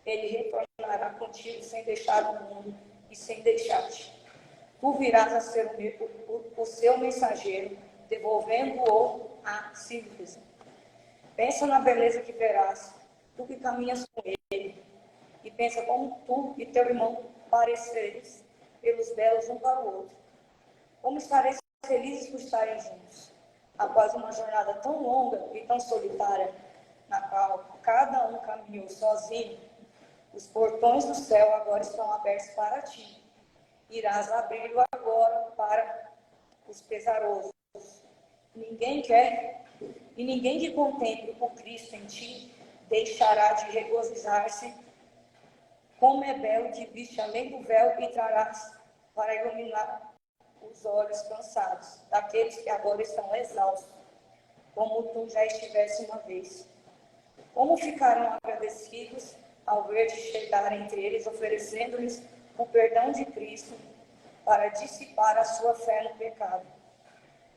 ele retornará contigo sem deixar o mundo e sem deixar-te. Tu virás a ser o seu mensageiro, devolvendo-o a si mesmo. Pensa na beleza que verás, tu que caminhas com ele, e pensa como tu e teu irmão parecereis pelos belos um para o outro. Como estareis felizes por estarem juntos, após uma jornada tão longa e tão solitária, na qual cada um caminhou sozinho. Os portões do céu agora estão abertos para ti. Irás abri-lo agora para os pesarosos. Ninguém que contemple o Cristo em ti deixará de regozijar-se. Como é belo que viste além do véu e trarás para iluminar os olhos cansados daqueles que agora estão exaustos, como tu já estivesse uma vez. Como ficarão agradecidos ao ver-te chegar entre eles, oferecendo-lhes o perdão de Cristo para dissipar a sua fé no pecado.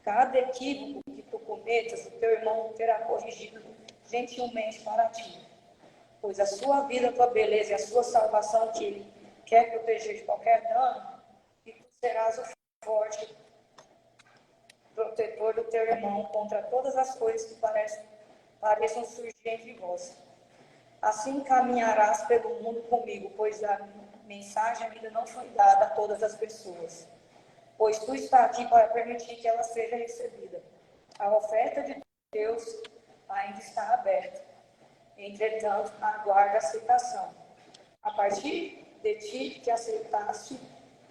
Cada equívoco que tu cometas, o teu irmão terá corrigido gentilmente para ti, pois a sua vida, a tua beleza e a sua salvação que ele quer proteger de qualquer dano, e tu serás o forte protetor do teu irmão contra todas as coisas que pareçam surgir entre vós. Assim caminharás pelo mundo comigo, pois a mensagem ainda não foi dada a todas as pessoas. Pois tu está aqui para permitir que ela seja recebida. A oferta de Deus ainda está aberta. Entretanto, aguarda a aceitação. A partir de ti que aceitaste,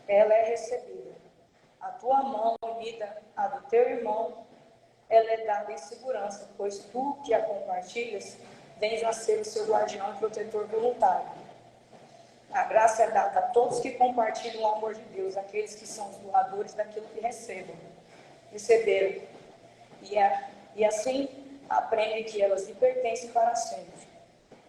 ela é recebida. A tua mão unida à do teu irmão, ela é dada em segurança, pois tu que a compartilhas, vens a ser o seu guardião e protetor voluntário. A graça é dada a todos que compartilham o amor de Deus, aqueles que são os doadores daquilo que receberam. E assim aprendem que elas lhe pertencem para sempre.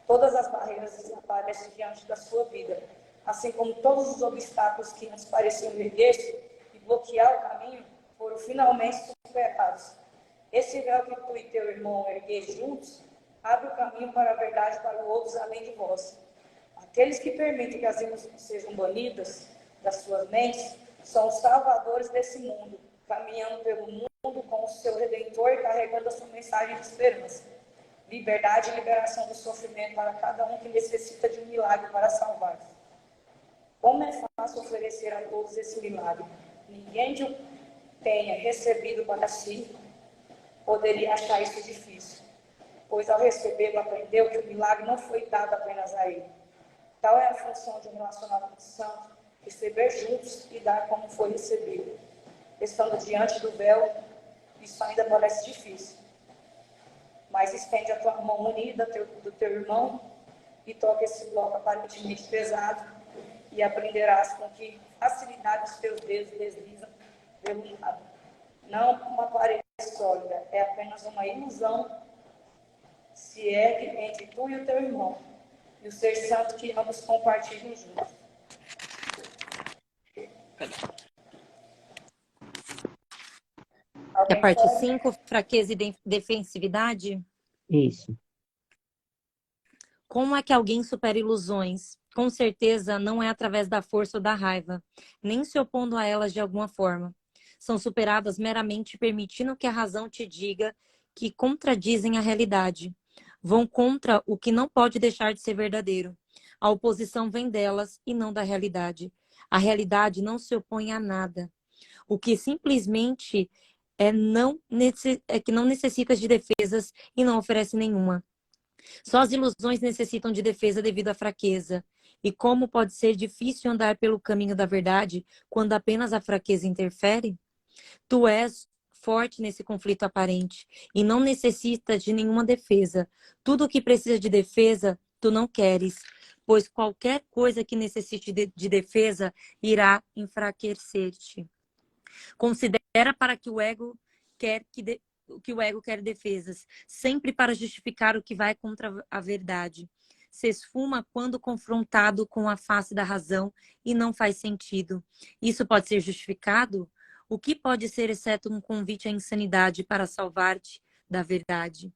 Todas as barreiras desaparecem diante da sua vida, assim como todos os obstáculos que antes pareciam erguer-se e bloquear o caminho, foram finalmente superados. Esse véu que tu e teu irmão ergueis juntos, abre o caminho para a verdade para outros além de vós. Aqueles que permitem que as línguas sejam banidas das suas mentes são os salvadores desse mundo, caminhando pelo mundo com o seu Redentor e carregando a sua mensagem de esperança. Liberdade e liberação do sofrimento para cada um que necessita de um milagre para salvar. Como é fácil oferecer a todos esse milagre. tenha recebido para si, poderia achar isso difícil, pois ao recebê-lo aprendeu que o milagre não foi dado apenas a ele. Tal é a função de um relacionamento santo, receber juntos e dar como foi recebido. Estando diante do véu, isso ainda parece difícil. Mas estende a tua mão unida do teu irmão e toca esse bloco aparentemente pesado e aprenderás com que facilidade os teus dedos deslizam pelo lado. Não uma parede sólida, é apenas uma ilusão se ergue entre tu e o teu irmão e o ser santo que ambos compartilham juntos. É a parte 5, fraqueza e defensividade. Isso. Como é que alguém supera ilusões? Com certeza não é através da força ou da raiva, nem se opondo a elas de alguma forma. São superadas meramente permitindo que a razão te diga que contradizem a realidade. Vão contra o que não pode deixar de ser verdadeiro. A oposição vem delas e não da realidade. A realidade não se opõe a nada. O que simplesmente é que não necessita de defesas e não oferece nenhuma. Só as ilusões necessitam de defesa devido à fraqueza. E como pode ser difícil andar pelo caminho da verdade quando apenas a fraqueza interfere? Tu és forte nesse conflito aparente e não necessita de nenhuma defesa. Tudo o que precisa de defesa, tu não queres, pois qualquer coisa que necessite de defesa irá enfraquecer-te. Considera para que o ego quer defesas, sempre para justificar o que vai contra a verdade. Se esfuma quando confrontado com a face da razão e não faz sentido. Isso pode ser justificado? O que pode ser exceto um convite à insanidade para salvar-te da verdade?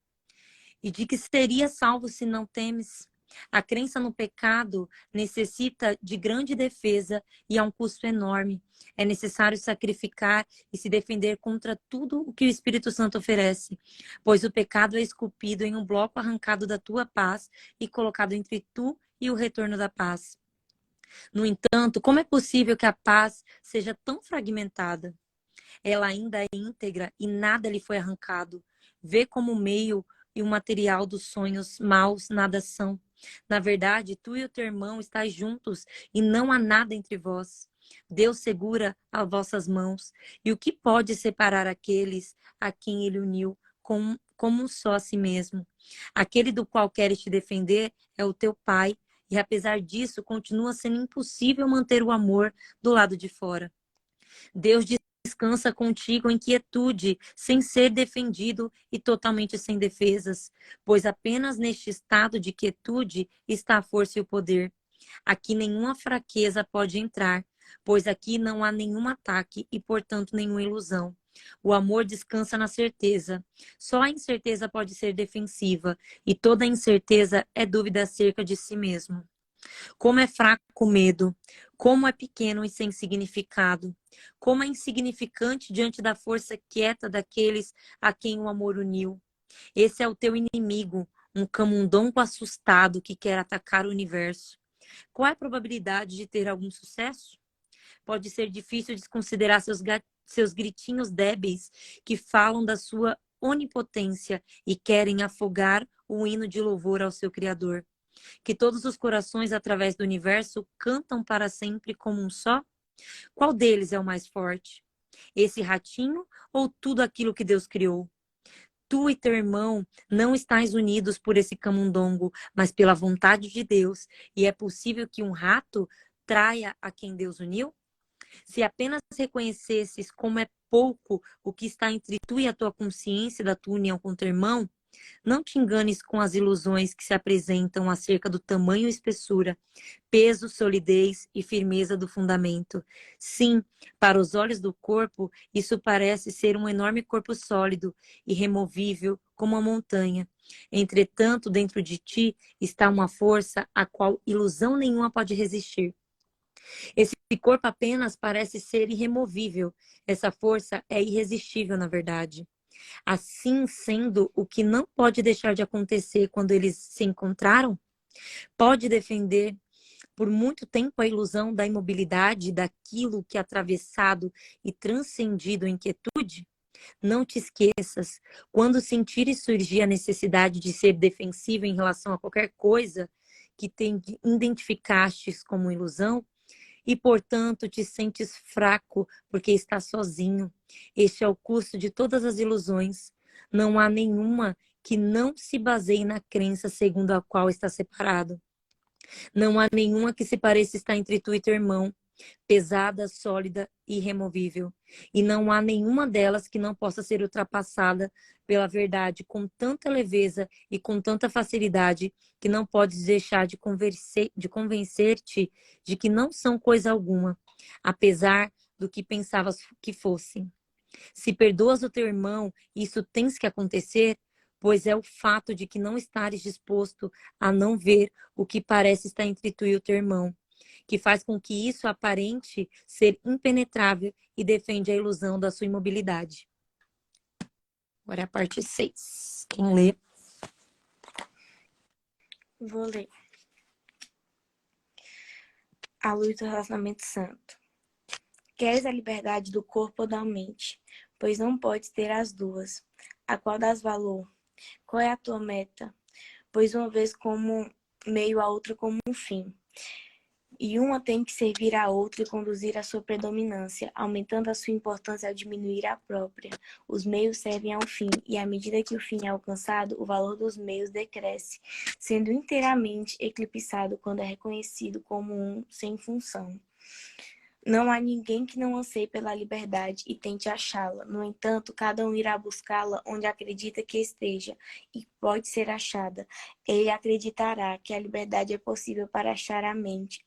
E de que seria salvo se não temes? A crença no pecado necessita de grande defesa e a um custo enorme. É necessário sacrificar e se defender contra tudo o que o Espírito Santo oferece, pois o pecado é esculpido em um bloco arrancado da tua paz e colocado entre tu e o retorno da paz. No entanto, como é possível que a paz seja tão fragmentada? Ela ainda é íntegra e nada lhe foi arrancado. Vê como o meio e o material dos sonhos maus nada são. Na verdade, tu e o teu irmão estáis juntos e não há nada entre vós. Deus segura as vossas mãos. E o que pode separar aqueles a quem ele uniu como um só a si mesmo? Aquele do qual queres te defender é o teu pai. E apesar disso, continua sendo impossível manter o amor do lado de fora. Deus descansa contigo em quietude, sem ser defendido e totalmente sem defesas, pois apenas neste estado de quietude está a força e o poder. Aqui nenhuma fraqueza pode entrar, pois aqui não há nenhum ataque e, portanto, nenhuma ilusão. O amor descansa na certeza. Só a incerteza pode ser defensiva, e toda incerteza é dúvida acerca de si mesmo. Como é fraco o medo, como é pequeno e sem significado, como é insignificante diante da força quieta daqueles a quem o amor uniu. Esse é o teu inimigo, um camundongo assustado que quer atacar o universo. Qual é a probabilidade de ter algum sucesso? Pode ser difícil desconsiderar seus gritinhos débeis que falam da sua onipotência e querem afogar o hino de louvor ao seu Criador. Que todos os corações através do universo cantam para sempre como um só? Qual deles é o mais forte? Esse ratinho ou tudo aquilo que Deus criou? Tu e teu irmão não estáis unidos por esse camundongo, mas pela vontade de Deus. E é possível que um rato traia a quem Deus uniu? Se apenas reconhecesses como é pouco o que está entre tu e a tua consciência da tua união com teu irmão, não te enganes com as ilusões que se apresentam acerca do tamanho e espessura, peso, solidez e firmeza do fundamento. Sim, para os olhos do corpo, isso parece ser um enorme corpo sólido, irremovível, como uma montanha. Entretanto, dentro de ti está uma força a qual ilusão nenhuma pode resistir. Esse corpo apenas parece ser irremovível. Essa força é irresistível, na verdade. Assim sendo, o que não pode deixar de acontecer quando eles se encontraram, pode defender por muito tempo a ilusão da imobilidade daquilo que é atravessado e transcendido em quietude? Não te esqueças, quando sentires surgir a necessidade de ser defensivo em relação a qualquer coisa que identificastes como ilusão, e, portanto, te sentes fraco porque estás sozinho. Este é o custo de todas as ilusões. Não há nenhuma que não se baseie na crença segundo a qual está separado. Não há nenhuma que se pareça estar entre tu e teu irmão, pesada, sólida e irremovível. E não há nenhuma delas que não possa ser ultrapassada pela verdade com tanta leveza e com tanta facilidade que não podes deixar de convencer-te de que não são coisa alguma, apesar do que pensavas que fossem. Se perdoas o teu irmão, isso tens que acontecer, pois é o fato de que não estares disposto a não ver o que parece estar entre tu e o teu irmão, que faz com que isso aparente ser impenetrável e defende a ilusão da sua imobilidade. Agora é a parte 6. Quem lê? Vou ler. A luz do relacionamento santo. Queres a liberdade do corpo ou da mente? Pois não podes ter as duas. A qual dás valor? Qual é a tua meta? Pois uma vez como meio, a outra como um fim. E uma tem que servir à outra e conduzir a sua predominância, aumentando a sua importância ao diminuir a própria. Os meios servem ao fim, e à medida que o fim é alcançado, o valor dos meios decresce, sendo inteiramente eclipsado quando é reconhecido como um sem função. Não há ninguém que não anseie pela liberdade e tente achá-la. No entanto, cada um irá buscá-la onde acredita que esteja e pode ser achada. Ele acreditará que a liberdade é possível para achar a mente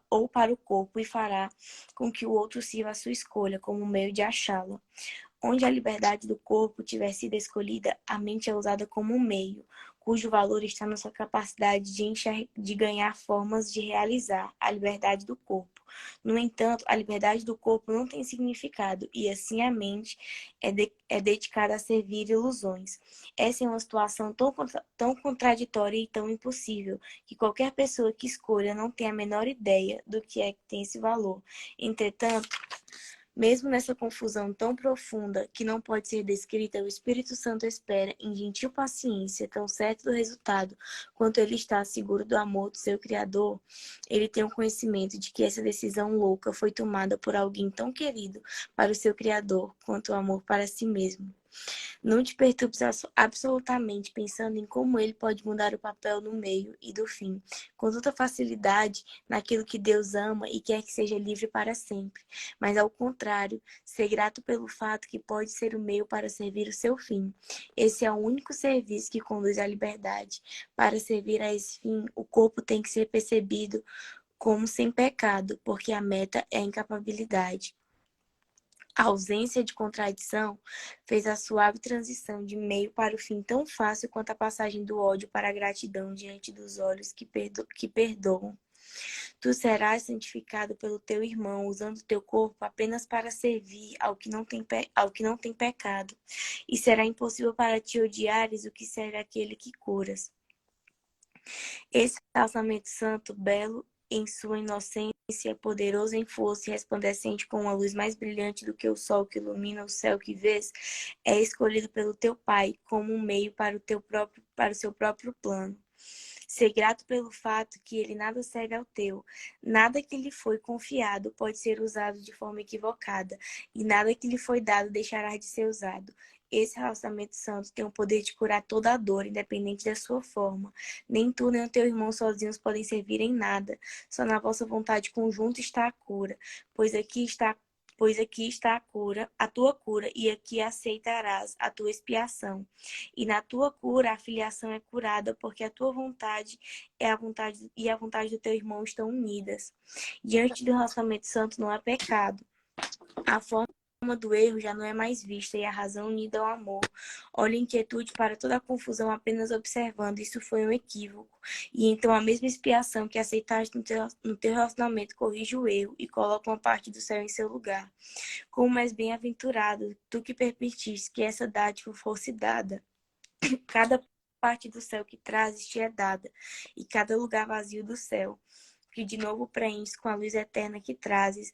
ou para o corpo e fará com que o outro sirva a sua escolha como meio de achá-la. Onde a liberdade do corpo tiver sido escolhida, a mente é usada como um meio, cujo valor está na sua capacidade de ganhar formas de realizar a liberdade do corpo. No entanto, a liberdade do corpo não tem significado e assim a mente é dedicada a servir ilusões. Essa é uma situação tão contraditória e tão impossível que qualquer pessoa que escolha não tem a menor ideia do que é que tem esse valor. Entretanto, mesmo nessa confusão tão profunda que não pode ser descrita, o Espírito Santo espera, em gentil paciência, tão certo do resultado quanto ele está seguro do amor do seu Criador. Ele tem o conhecimento de que essa decisão louca foi tomada por alguém tão querido para o seu Criador quanto o amor para si mesmo. Não te perturbes absolutamente pensando em como ele pode mudar o papel no meio e do fim, com tanta facilidade naquilo que Deus ama e quer que seja livre para sempre. Mas, ao contrário, ser grato pelo fato que pode ser o meio para servir o seu fim. Esse é o único serviço que conduz à liberdade. Para servir a esse fim, o corpo tem que ser percebido como sem pecado, porque a meta é a incapabilidade. A ausência de contradição fez a suave transição de meio para o fim tão fácil quanto a passagem do ódio para a gratidão diante dos olhos que perdoam. Tu serás santificado pelo teu irmão, usando teu corpo apenas para servir ao que não tem pecado. E será impossível para ti odiares o que serve aquele que curas. Esse calçamento santo, belo em sua inocência, poderoso em força e resplandecente com uma luz mais brilhante do que o sol que ilumina o céu que vês, é escolhido pelo teu Pai como um meio para o seu próprio plano. Ser grato pelo fato que ele nada serve ao teu. Nada que lhe foi confiado pode ser usado de forma equivocada, e nada que lhe foi dado deixará de ser usado. Esse relacionamento santo tem o poder de curar toda a dor, independente da sua forma. Nem tu nem o teu irmão sozinhos podem servir em nada. Só na vossa vontade conjunta está a cura, pois aqui está a cura, a tua cura, e aqui aceitarás a tua expiação. E na tua cura a filiação é curada, porque a tua vontade é a vontade e a vontade do teu irmão estão unidas. Diante do relacionamento santo não há pecado. A forma do erro já não é mais vista e a razão unida ao amor. Olha a inquietude para toda a confusão apenas observando. Isso foi um equívoco. E então a mesma expiação que aceitaste no teu relacionamento corrige o erro e coloca uma parte do céu em seu lugar. Como és bem-aventurado, tu que permitiste que essa dádiva fosse dada. Cada parte do céu que trazes te é dada, e cada lugar vazio do céu que de novo preenches com a luz eterna que trazes,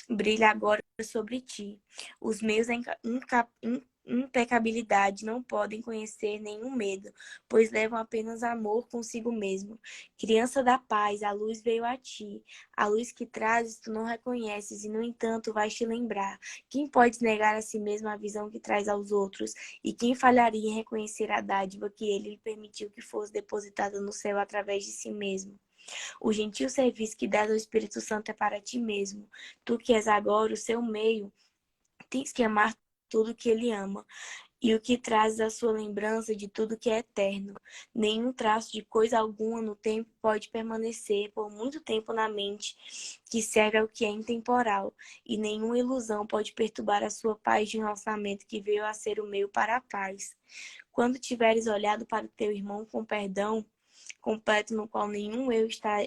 brilha agora sobre ti. Os meus impecabilidade não podem conhecer nenhum medo, pois levam apenas amor consigo mesmo. Criança da paz, a luz veio a ti. A luz que trazes tu não reconheces e, no entanto, vais te lembrar. Quem pode negar a si mesmo a visão que traz aos outros? E quem falharia em reconhecer a dádiva que ele lhe permitiu que fosse depositada no céu através de si mesmo? O gentil serviço que dás ao Espírito Santo é para ti mesmo. Tu que és agora o seu meio, tens que amar tudo que ele ama, e o que traz a sua lembrança de tudo que é eterno. Nenhum traço de coisa alguma no tempo pode permanecer por muito tempo na mente, que serve ao que é intemporal, e nenhuma ilusão pode perturbar a sua paz de relacionamento que veio a ser o meio para a paz. Quando tiveres olhado para o teu irmão com perdão completo, no qual nenhum eu está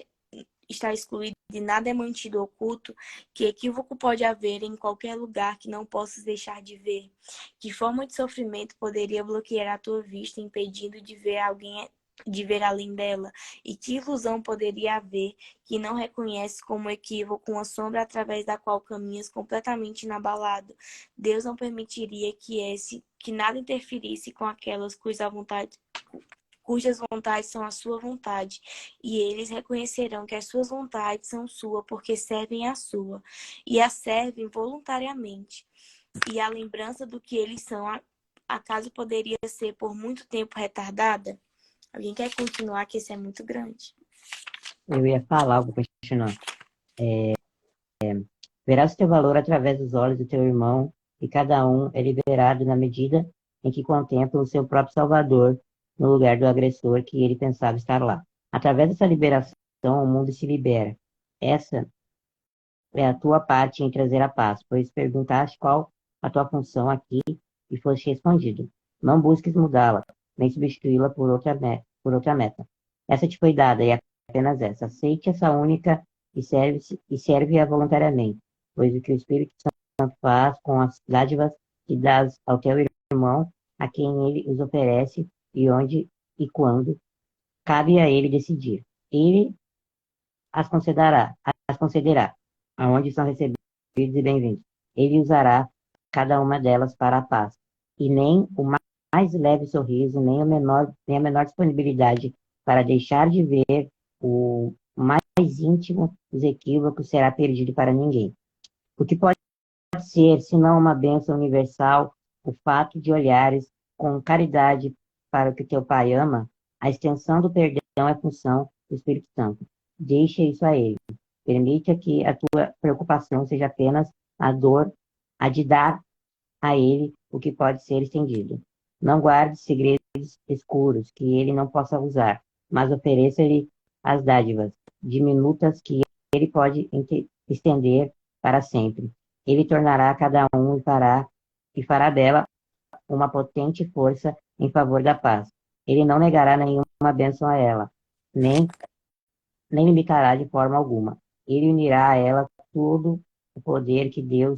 excluído e nada é mantido oculto, que equívoco pode haver em qualquer lugar que não possas deixar de ver? Que forma de sofrimento poderia bloquear a tua vista, impedindo de ver além dela? E que ilusão poderia haver que não reconhece como equívoco uma sombra através da qual caminhas completamente inabalado? Deus não permitiria que nada interferisse com aquelas cujas vontades são a sua vontade, e eles reconhecerão que as suas vontades são sua, porque servem a sua, e a servem voluntariamente. E a lembrança do que eles são, acaso poderia ser por muito tempo retardada? Alguém quer continuar, que esse é muito grande. Eu ia falar, vou continuar. Verás o teu valor através dos olhos do teu irmão, e cada um é liberado na medida em que contempla o seu próprio Salvador no lugar do agressor que ele pensava estar lá. Através dessa liberação, o mundo se libera. Essa é a tua parte em trazer a paz, pois perguntaste qual a tua função aqui e foste respondido. Não busques mudá-la, nem substituí-la por outra meta. Essa te foi dada e é apenas essa. Aceite essa única e serve-a voluntariamente, pois o que o Espírito Santo faz com as dádivas que dás ao teu irmão, a quem ele os oferece, e onde e quando cabe a ele decidir. Ele as concederá, aonde são recebidos e bem-vindos. Ele usará cada uma delas para a paz. E nem o mais leve sorriso, nem a menor disponibilidade para deixar de ver o mais íntimo dos equívocos será perdido para ninguém. O que pode ser, se não uma bênção universal, o fato de olhares com caridade para o que teu Pai ama, a extensão do perdão é função do Espírito Santo. Deixa isso a Ele. Permita que a tua preocupação seja apenas a de dar a Ele o que pode ser estendido. Não guarde segredos escuros que Ele não possa usar, mas ofereça-lhe as dádivas diminutas que Ele pode estender para sempre. Ele tornará cada um e fará dela uma potente força em favor da paz. Ele não negará nenhuma bênção a ela, nem limitará de forma alguma. Ele unirá a ela todo o poder que Deus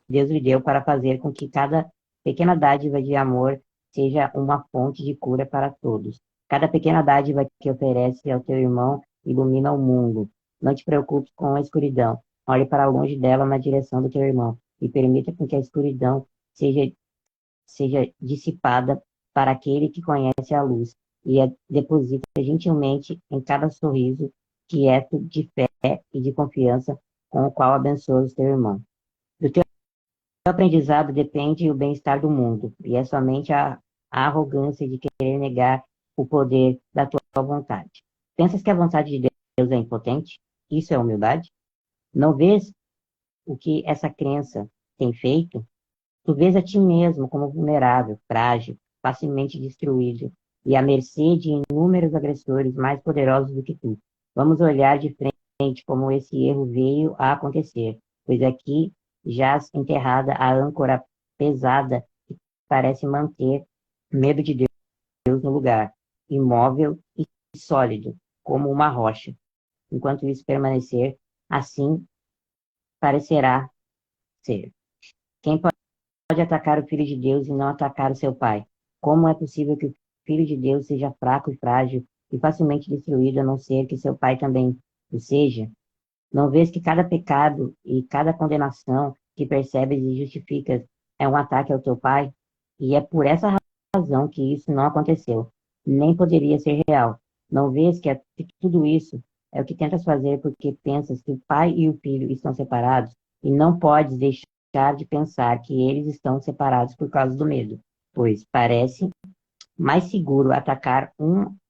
lhe deu para fazer com que cada pequena dádiva de amor seja uma fonte de cura para todos. Cada pequena dádiva que oferece ao teu irmão ilumina o mundo. Não te preocupes com a escuridão. Olhe para longe dela na direção do teu irmão e permita que a escuridão seja dissipada para aquele que conhece a luz e a deposita gentilmente em cada sorriso quieto de fé e de confiança com o qual abençoas o teu irmão. Do teu aprendizado depende o bem-estar do mundo, e é somente a arrogância de querer negar o poder da tua vontade. Pensas que a vontade de Deus é impotente? Isso é humildade? Não vês o que essa crença tem feito? Tu vês a ti mesmo como vulnerável, frágil, facilmente destruído e à mercê de inúmeros agressores mais poderosos do que tu. Vamos olhar de frente como esse erro veio a acontecer, pois aqui jaz enterrada a âncora pesada que parece manter medo de Deus no lugar, imóvel e sólido, como uma rocha. Enquanto isso permanecer, assim parecerá ser. Quem pode atacar o Filho de Deus e não atacar o seu Pai? Como é possível que o Filho de Deus seja fraco e frágil e facilmente destruído, a não ser que seu Pai também o seja? Não vês que cada pecado e cada condenação que percebes e justificas é um ataque ao teu Pai? E é por essa razão que isso não aconteceu, nem poderia ser real. Não vês que tudo isso é o que tentas fazer porque pensas que o pai e o filho estão separados e não podes deixar de pensar que eles estão separados por causa do medo, pois parece mais seguro atacar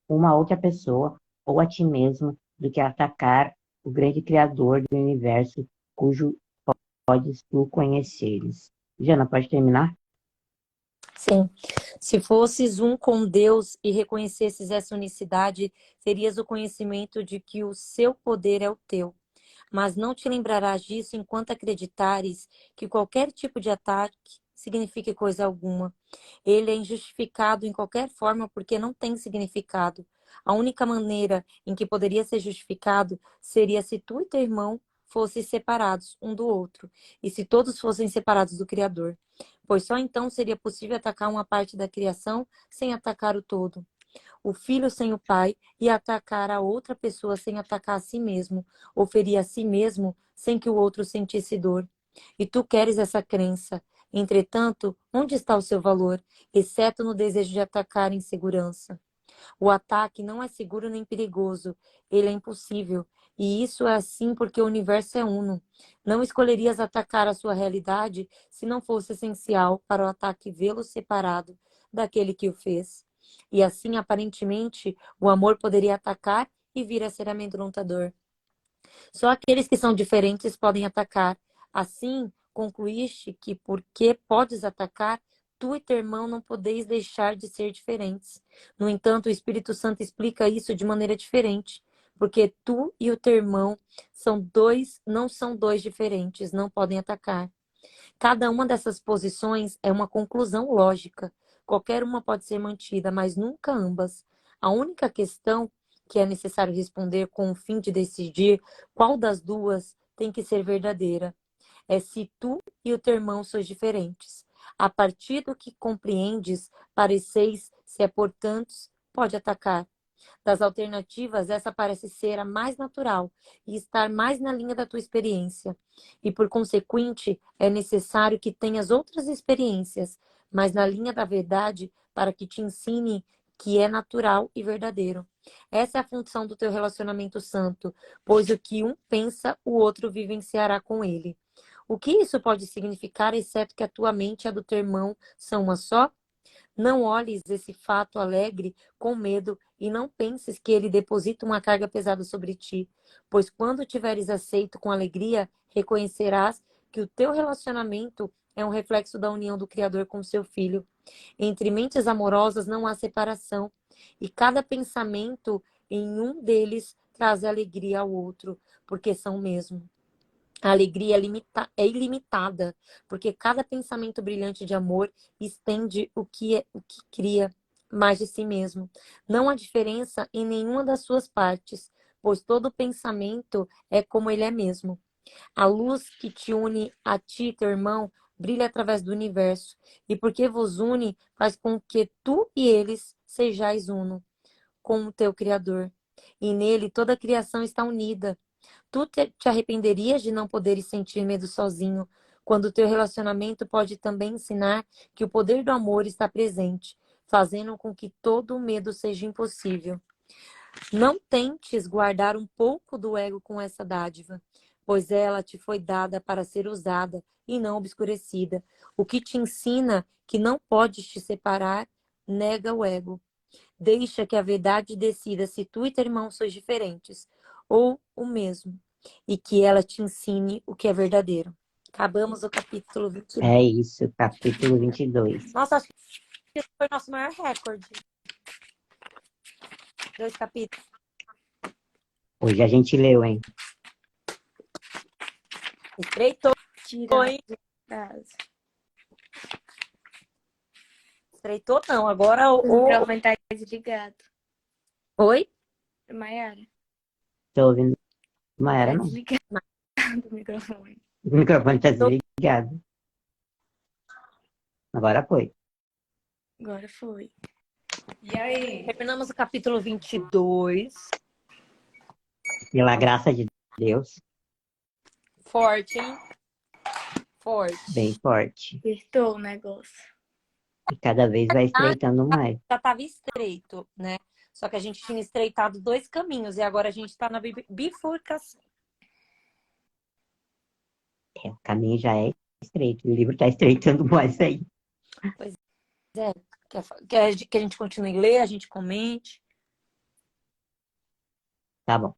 uma outra pessoa ou a ti mesmo do que atacar o grande Criador do universo, cujo podes tu conheceres. Jana, pode terminar? Sim. Se fosses um com Deus e reconhecesses essa unicidade, terias o conhecimento de que o seu poder é o teu. Mas não te lembrarás disso enquanto acreditares que qualquer tipo de ataque signifique coisa alguma. Ele é injustificado em qualquer forma porque não tem significado. A única maneira em que poderia ser justificado seria se tu e teu irmão fossem separados um do outro, e se todos fossem separados do Criador, pois só então seria possível atacar uma parte da criação sem atacar o todo. O filho sem o pai e atacar a outra pessoa sem atacar a si mesmo, ou ferir a si mesmo sem que o outro sentisse dor. E tu queres essa crença. Entretanto, onde está o seu valor, exceto no desejo de atacar em segurança? O ataque não é seguro nem perigoso, ele é impossível. E isso é assim porque o universo é uno. Não escolherias atacar a sua realidade se não fosse essencial para o ataque vê-lo separado daquele que o fez. E assim, aparentemente, o amor poderia atacar e vir a ser amedrontador. Só aqueles que são diferentes podem atacar. Assim, concluíste que porque podes atacar, tu e teu irmão não podeis deixar de ser diferentes. No entanto, o Espírito Santo explica isso de maneira diferente. Porque tu e o teu irmão não são dois diferentes, não podem atacar. Cada uma dessas posições é uma conclusão lógica. Qualquer uma pode ser mantida, mas nunca ambas. A única questão que é necessário responder com o fim de decidir qual das duas tem que ser verdadeira é se tu e o teu irmão sois diferentes. A partir do que compreendes, pareceis se é portanto, pode atacar. Das alternativas, essa parece ser a mais natural e estar mais na linha da tua experiência. E, por consequente, é necessário que tenhas outras experiências, mas na linha da verdade, para que te ensine que é natural e verdadeiro. Essa é a função do teu relacionamento santo, pois o que um pensa, o outro vivenciará com ele. O que isso pode significar, exceto que a tua mente e a do teu irmão são uma só? Não olhes esse fato alegre com medo e não penses que ele deposita uma carga pesada sobre ti, pois quando tiveres aceito com alegria, reconhecerás que o teu relacionamento é um reflexo da união do Criador com seu Filho. Entre mentes amorosas não há separação, e cada pensamento em um deles traz alegria ao outro, porque são o mesmo. A alegria é ilimitada, porque cada pensamento brilhante de amor estende o que cria mais de si mesmo. Não há diferença em nenhuma das suas partes, pois todo pensamento é como ele é mesmo. A luz que te une a ti, teu irmão, brilha através do universo, e porque vos une, faz com que tu e eles sejais uno com o teu Criador. E nele toda a criação está unida. Tu te arrependerias de não poderes sentir medo sozinho, quando o teu relacionamento pode também ensinar que o poder do amor está presente, fazendo com que todo o medo seja impossível. Não tentes guardar um pouco do ego com essa dádiva, pois ela te foi dada para ser usada e não obscurecida. O que te ensina que não podes te separar, nega o ego. Deixa que a verdade decida se tu e teu irmão sois diferentes ou o mesmo, e que ela te ensine o que é verdadeiro. Acabamos o capítulo 22. É isso, capítulo 22. Nossa, acho que esse foi o nosso maior recorde. 2 capítulos. Hoje a gente leu, hein? Estreitou, Tirar hein? frase. Estreitou não. Agora O microfone tá desligado. Oi? Maiara, Tô ouvindo. Não tá era, não. desligado o microfone. O microfone tá desligado. Agora foi. Agora foi. E aí? Terminamos o capítulo 22. Pela graça de Deus, Forte, hein? bem Forte. forte. Apertou o negócio. E cada vez vai estreitando mais. Já estava estreito, né? Só que a gente tinha estreitado 2 caminhos e agora a gente está na bifurcação. O caminho já é estreito. O livro está estreitando mais aí. É, que a gente continue a ler, a gente comente. Tá bom.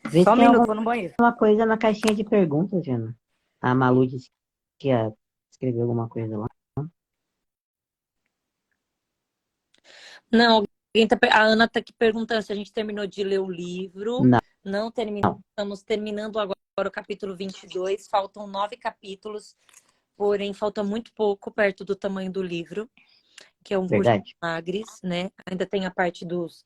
Vê Só se um tem minuto, vou no banheiro. alguma coisa na caixinha de perguntas, Jana. A Malu disse que ia escrever alguma coisa lá. Não, a Ana está aqui perguntando se a gente terminou de ler o livro. Não. Não terminamos. Estamos terminando agora o capítulo 22. Faltam 9 capítulos, porém falta muito pouco perto do tamanho do livro, que é um curso de Verdade. milagres, né? Ainda tem a parte dos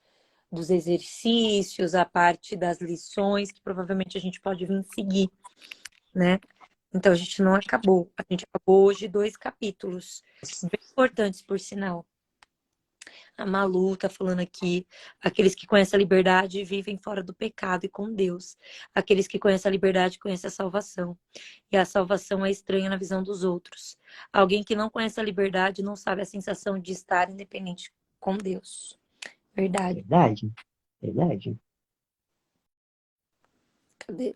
exercícios, a parte das lições, que provavelmente a gente pode vir seguir, né? Então a gente não acabou. A gente acabou hoje 2 capítulos, bem importantes, por sinal. A Malu tá falando aqui, aqueles que conhecem a liberdade vivem fora do pecado e com Deus. Aqueles que conhecem a liberdade conhecem a salvação. E a salvação é estranha na visão dos outros. Alguém que não conhece a liberdade não sabe a sensação de estar independente com Deus. Verdade. Verdade. Verdade. Cadê?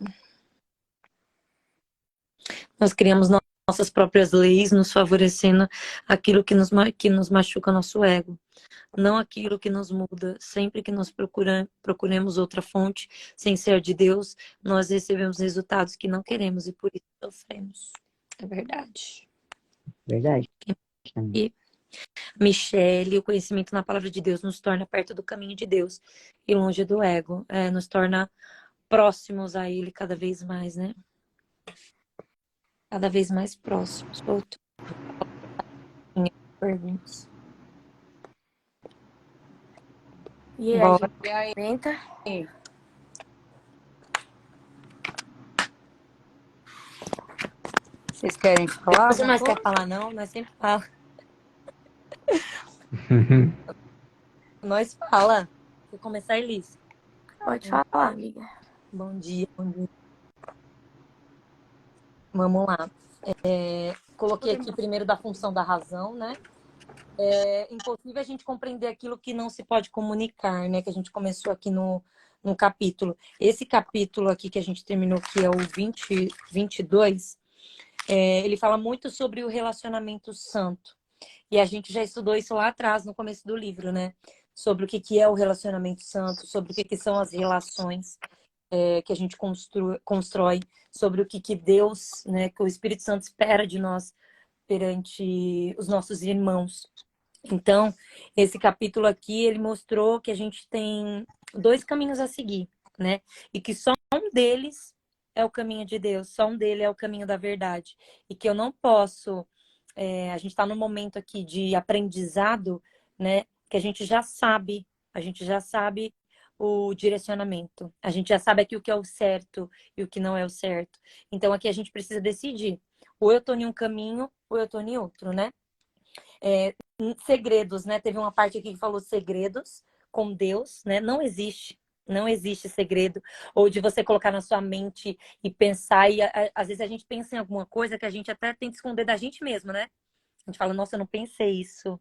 Nós criamos nossas próprias leis, nos favorecendo aquilo que nos machuca nosso ego. Não aquilo que nos muda. Sempre que nós procuremos outra fonte, sem ser de Deus, nós recebemos resultados que não queremos e por isso sofremos. É verdade. Verdade. E Michele, o conhecimento na palavra de Deus nos torna perto do caminho de Deus e longe do ego. Nos torna próximos a Ele cada vez mais, né? Cada vez mais próximos. Outro. Perguntas. E a Bora. gente comenta. Vocês querem falar? Você mais quer falar, não? Nós sempre fala. Nós fala. Vou começar, Elis. Pode falar, amiga. Bom dia, bom dia. Vamos lá. Coloquei aqui primeiro da função da razão, né? É impossível a gente compreender aquilo que não se pode comunicar, né? Que a gente começou aqui no capítulo. Esse capítulo aqui que a gente terminou, que é o 22, ele fala muito sobre o relacionamento santo. E a gente já estudou isso lá atrás, no começo do livro, né? Sobre o que é o relacionamento santo, sobre o que são as relações que a gente constrói, sobre o que Deus, né? Que o Espírito Santo espera de nós perante os nossos irmãos. Então, esse capítulo aqui, ele mostrou que a gente tem 2 caminhos a seguir, né? E que só um deles é o caminho de Deus, só um deles é o caminho da verdade. E que eu não posso... a gente está num momento aqui de aprendizado, né? Que a gente já sabe o direcionamento. A gente já sabe aqui o que é o certo e o que não é o certo. Então, aqui a gente precisa decidir. Ou eu tô em um caminho, ou eu tô em outro, né? Segredos, né? Teve uma parte aqui que falou segredos com Deus, né? Não existe segredo. Ou de você colocar na sua mente e pensar. E às vezes a gente pensa em alguma coisa que a gente até tenta esconder da gente mesmo, né? A gente fala, nossa, eu não pensei isso.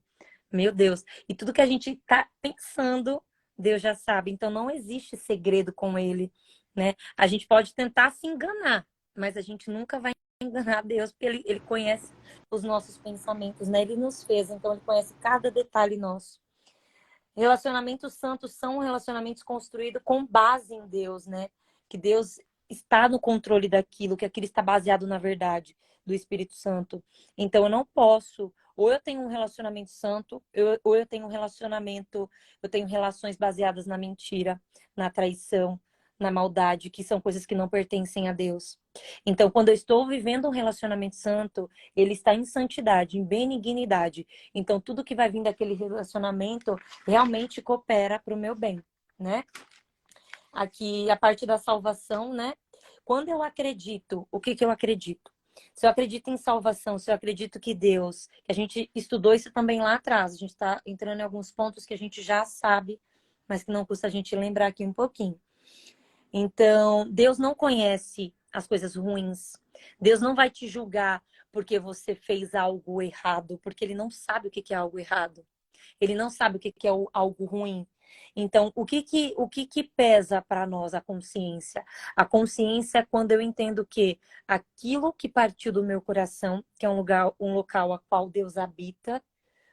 Meu Deus. E tudo que a gente tá pensando, Deus já sabe. Então não existe segredo com Ele, né? A gente pode tentar se enganar, mas a gente nunca vai enganar Deus, porque ele conhece os nossos pensamentos, né? Ele nos fez, então ele conhece cada detalhe nosso. Relacionamentos santos são relacionamentos construídos com base em Deus, né? Que Deus está no controle daquilo, que aquilo está baseado na verdade do Espírito Santo. Então eu não posso, ou eu tenho um relacionamento santo, ou eu tenho relações baseadas na mentira, na traição, na maldade, que são coisas que não pertencem a Deus. Então, quando eu estou vivendo um relacionamento santo, ele está em santidade, em benignidade. Então, tudo que vai vir daquele relacionamento realmente coopera para o meu bem, né? Aqui, a parte da salvação, né? Quando eu acredito, o que eu acredito? Se eu acredito em salvação, se eu acredito que Deus, que a gente estudou isso também lá atrás, a gente está entrando em alguns pontos que a gente já sabe, mas que não custa a gente lembrar aqui um pouquinho. Então, Deus não conhece as coisas ruins. Deus não vai te julgar porque você fez algo errado, porque ele não sabe o que é algo errado. Ele não sabe o que é algo ruim. Então, o que pesa para nós a consciência? A consciência é quando eu entendo que aquilo que partiu do meu coração, que é um local a qual Deus habita,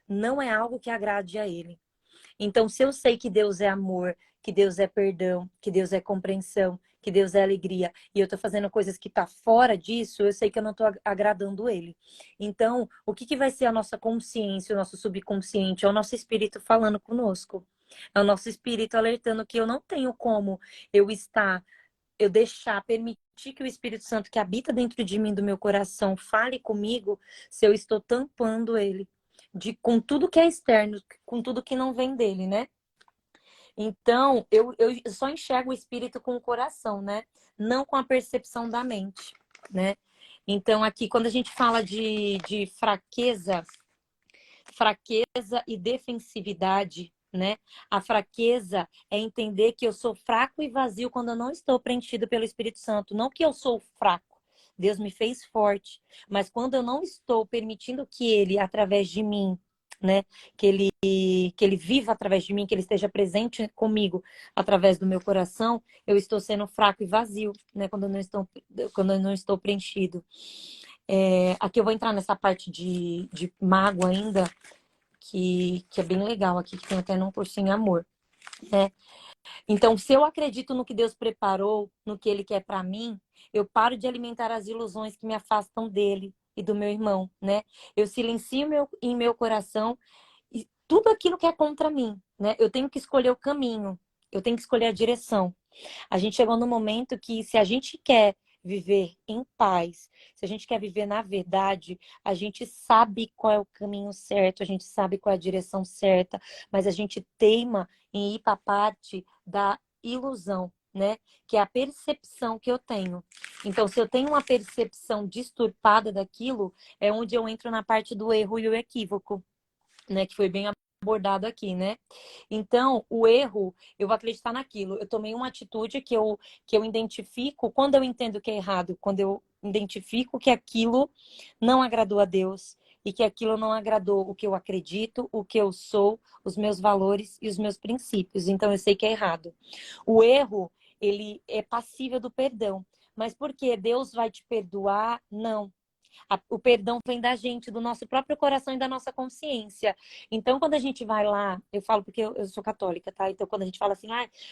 não é algo que agrade a ele. Então, se eu sei que Deus é amor, que Deus é perdão, que Deus é compreensão, que Deus é alegria, e eu tô fazendo coisas que tá fora disso, eu sei que eu não tô agradando ele. Então, o que vai ser a nossa consciência, o nosso subconsciente, é o nosso espírito falando conosco. É o nosso espírito alertando que eu não tenho como eu deixar, permitir que o Espírito Santo que habita dentro de mim, do meu coração, fale comigo, se eu estou tampando ele com tudo que é externo, com tudo que não vem dele, né? Então, eu só enxergo o espírito com o coração, né? Não com a percepção da mente, né? Então, aqui, quando a gente fala de fraqueza e defensividade, né? A fraqueza é entender que eu sou fraco e vazio quando eu não estou preenchido pelo Espírito Santo. Não que eu sou fraco. Deus me fez forte. Mas quando eu não estou permitindo que ele, através de mim, né? Que ele viva através de mim, que ele esteja presente comigo através do meu coração, eu estou sendo fraco e vazio, né? Quando eu não estou preenchido. Aqui eu vou entrar nessa parte de mágoa ainda, que é bem legal aqui, que tem até num cursinho amor, né? Então, se eu acredito no que Deus preparou, no que Ele quer para mim, eu paro de alimentar as ilusões que me afastam dele e do meu irmão, né? Eu silencio em meu coração e tudo aquilo que é contra mim, né? Eu tenho que escolher o caminho, eu tenho que escolher a direção. A gente chegou no momento que, se a gente quer viver em paz, se a gente quer viver na verdade, a gente sabe qual é o caminho certo, a gente sabe qual é a direção certa, mas a gente teima em ir para a parte da ilusão, né? Que é a percepção que eu tenho. Então, se eu tenho uma percepção disturpada daquilo, é onde eu entro na parte do erro e o equívoco, né? Que foi bem abordado aqui, né? Então, o erro, eu vou acreditar naquilo. Eu tomei uma atitude que eu identifico, quando eu entendo que é errado, quando eu identifico que aquilo não agradou a Deus e que aquilo não agradou o que eu acredito, o que eu sou, os meus valores e os meus princípios. Então, eu sei que é errado. O erro, ele é passível do perdão. Mas por que Deus vai te perdoar? Não. O perdão vem da gente, do nosso próprio coração e da nossa consciência. Então, quando a gente vai lá, eu falo porque eu sou católica, tá? Então, quando a gente fala assim,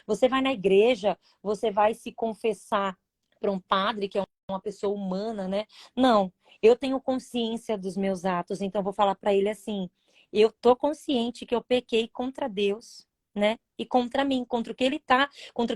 você vai na igreja, você vai se confessar para um padre, que é uma pessoa humana, né? Não, eu tenho consciência dos meus atos, então eu vou falar para ele assim, eu tô consciente que eu pequei contra Deus, né? E contra mim, contra o que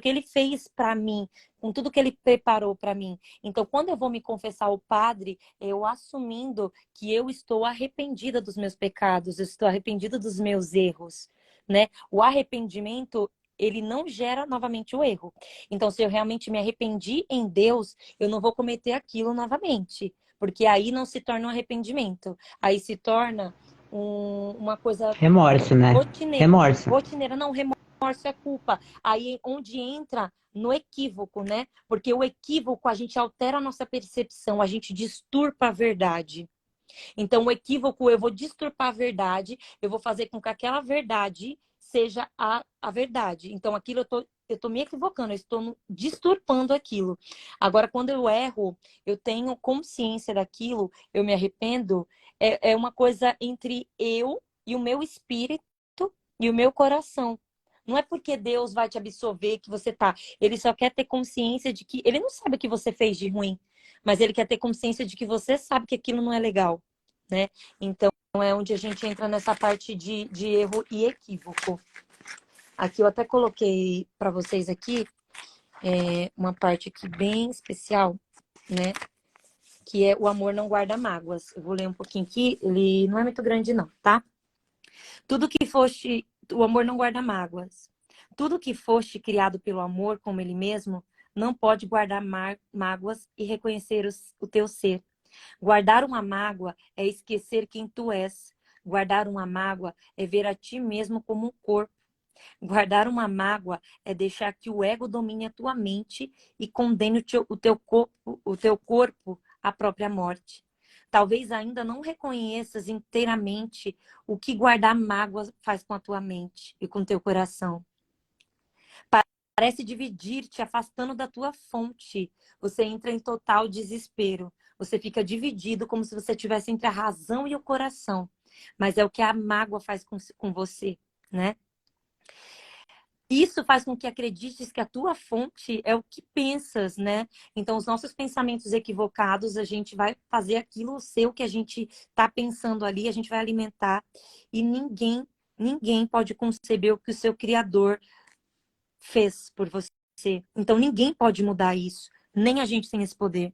ele fez para mim, com tudo que ele preparou para mim. Então, quando eu vou me confessar ao padre, eu assumindo que eu estou arrependida dos meus pecados, eu estou arrependida dos meus erros, né? O arrependimento, ele não gera novamente o erro. Então, se eu realmente me arrependi em Deus, eu não vou cometer aquilo novamente, porque aí não se torna um arrependimento, aí se torna uma coisa Remorso, né? rotineira. Remorso. Rotineira, não, remorso é culpa. Aí onde entra no equívoco, né? Porque o equívoco, a gente altera a nossa percepção, a gente disturpa a verdade. Então, o equívoco, eu vou disturpar a verdade, eu vou fazer com que aquela verdade seja a verdade. Então, aquilo eu tô me equivocando, eu estou disturpando aquilo. Agora, quando eu erro, eu tenho consciência daquilo, eu me arrependo, é uma coisa entre eu e o meu espírito e o meu coração. Não é porque Deus vai te absolver que você tá. Ele só quer ter consciência de que... Ele não sabe o que você fez de ruim, mas ele quer ter consciência de que você sabe que aquilo não é legal, né? Então, é onde a gente entra nessa parte de erro e equívoco. Aqui eu até coloquei para vocês aqui uma parte aqui bem especial, né? Que é o amor não guarda mágoas. Eu vou ler um pouquinho aqui, ele não é muito grande não, tá? Tudo que foste, o amor não guarda mágoas. Tudo que foste criado pelo amor, como ele mesmo, não pode guardar mágoas e reconhecer o teu ser. Guardar uma mágoa é esquecer quem tu és. Guardar uma mágoa é ver a ti mesmo como um corpo. Guardar uma mágoa é deixar que o ego domine a tua mente e condene o teu corpo à própria morte. Talvez ainda não reconheças inteiramente o que guardar mágoas faz com a tua mente e com o teu coração. Parece dividir-te, afastando da tua fonte. Você entra em total desespero. Você fica dividido como se você estivesse entre a razão e o coração. Mas é o que a mágoa faz com você, né? Isso faz com que acredites que a tua fonte é o que pensas, né? Então, os nossos pensamentos equivocados, a gente vai fazer aquilo ser o que a gente está pensando ali, a gente vai alimentar. E ninguém pode conceber o que o seu Criador fez por você. Então, ninguém pode mudar isso. Nem a gente tem esse poder.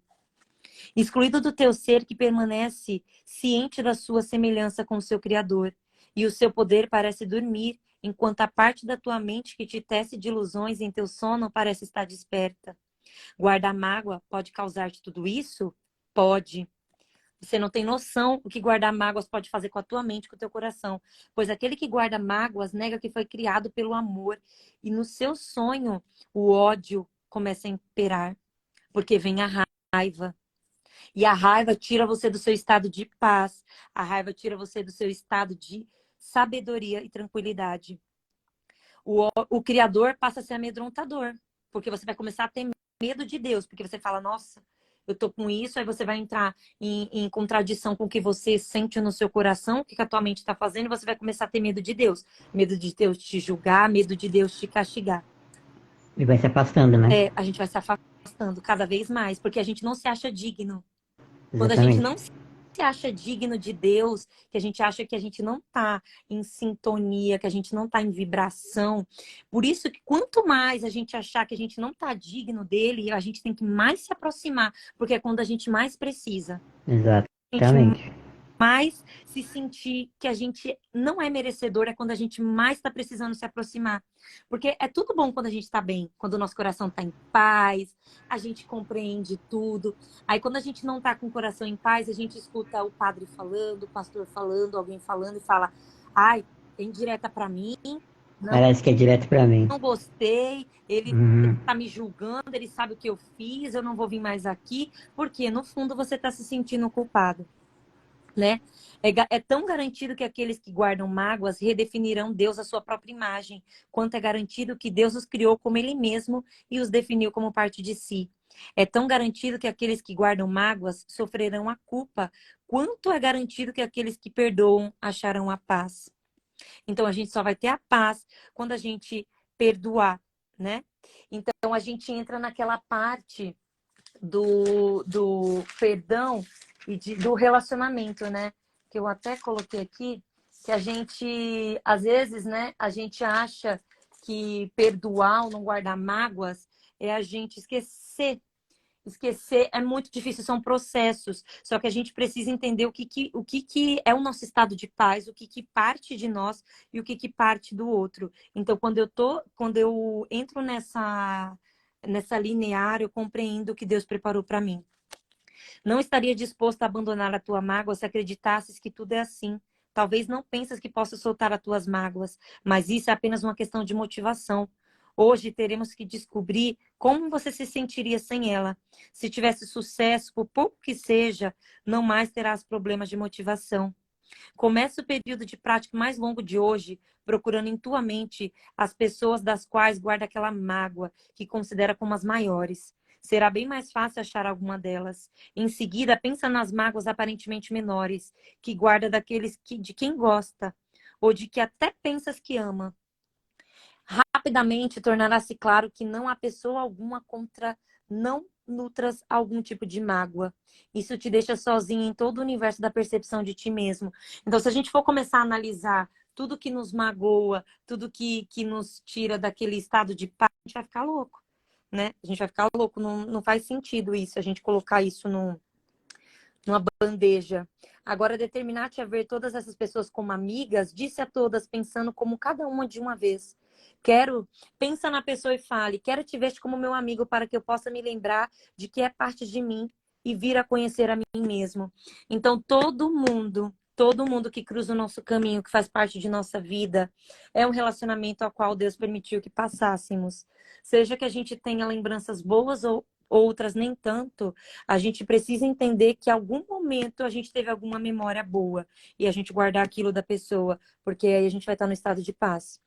Excluído do teu ser que permanece ciente da sua semelhança com o seu Criador. E o seu poder parece dormir, enquanto a parte da tua mente que te tece de ilusões em teu sono parece estar desperta. Guardar mágoa pode causar-te tudo isso? Pode. Você não tem noção o que guardar mágoas pode fazer com a tua mente, com o teu coração. Pois aquele que guarda mágoas nega que foi criado pelo amor. E no seu sonho, o ódio começa a imperar. Porque vem a raiva. E a raiva tira você do seu estado de paz. A raiva tira você do seu estado de sabedoria e tranquilidade. O Criador passa a ser amedrontador. Porque você vai começar a ter medo de Deus. Porque você fala, nossa, eu tô com isso. Aí você vai entrar em contradição com o que você sente no seu coração, o que a tua mente está fazendo. E você vai começar a ter medo de Deus. Medo de Deus te julgar, medo de Deus te castigar. E vai se afastando, né? A gente vai se afastando cada vez mais. Porque a gente não se acha digno. Quando a gente Exatamente. não se acha digno de Deus, que a gente acha que a gente não está em sintonia, que a gente não está em vibração. Por isso que quanto mais a gente achar que a gente não está digno dele, a gente tem que mais se aproximar, porque é quando a gente mais precisa. A gente Exatamente. mais se sentir que a gente não é merecedor, é quando a gente mais está precisando se aproximar. Porque é tudo bom quando a gente está bem, quando o nosso coração está em paz, a gente compreende tudo. Aí quando a gente não está com o coração em paz, a gente escuta o padre falando, o pastor falando, alguém falando e fala, ai, tem direta para mim, Parece que é direto pra mim. não gostei, ele Uhum. tá me julgando, ele sabe o que eu fiz, eu não vou vir mais aqui, porque no fundo você está se sentindo culpado. Né? É tão garantido que aqueles que guardam mágoas redefinirão Deus à sua própria imagem, quanto é garantido que Deus os criou como Ele mesmo e os definiu como parte de si. É tão garantido que aqueles que guardam mágoas sofrerão a culpa, quanto é garantido que aqueles que perdoam acharão a paz. Então a gente só vai ter a paz quando a gente perdoar, né? Então a gente entra naquela parte do perdão e do relacionamento, né? Que eu até coloquei aqui, que a gente, às vezes, né? A gente acha que perdoar ou não guardar mágoas é a gente esquecer. Esquecer é muito difícil, são processos. Só que a gente precisa entender o que é o nosso estado de paz, o que parte de nós e o que parte do outro. Então, quando eu entro nessa linear, eu compreendo o que Deus preparou para mim. Não estaria disposto a abandonar a tua mágoa se acreditasses que tudo é assim. Talvez não penses que possa soltar as tuas mágoas, mas isso é apenas uma questão de motivação. Hoje teremos que descobrir como você se sentiria sem ela. Se tivesse sucesso, por pouco que seja, não mais terás problemas de motivação. Comece o período de prática mais longo de hoje, procurando em tua mente as pessoas das quais guarda aquela mágoa, que considera como as maiores. Será bem mais fácil achar alguma delas. Em seguida, pensa nas mágoas aparentemente menores, que guarda de quem gosta, ou de que até pensas que ama. Rapidamente tornará-se claro que não há pessoa alguma contra não nutras algum tipo de mágoa. Isso te deixa sozinho em todo o universo da percepção de ti mesmo. Então, se a gente for começar a analisar tudo que nos magoa, tudo que nos tira daquele estado de paz, a gente vai ficar louco, né? A gente vai ficar louco. Não faz sentido isso, a gente colocar isso numa bandeja. Agora, determinar-te a ver todas essas pessoas como amigas, disse a todas, pensando como cada uma de uma vez. Pensa na pessoa e fale, quero te ver como meu amigo para que eu possa me lembrar de que é parte de mim. e vir a conhecer a mim mesmo. Então, todo mundo que cruza o nosso caminho, que faz parte de nossa vida, é um relacionamento ao qual Deus permitiu que passássemos. Seja que a gente tenha lembranças boas ou outras nem tanto, a gente precisa entender que em algum momento a gente teve alguma memória boa e a gente guardar aquilo da pessoa, porque aí a gente vai estar no estado de paz.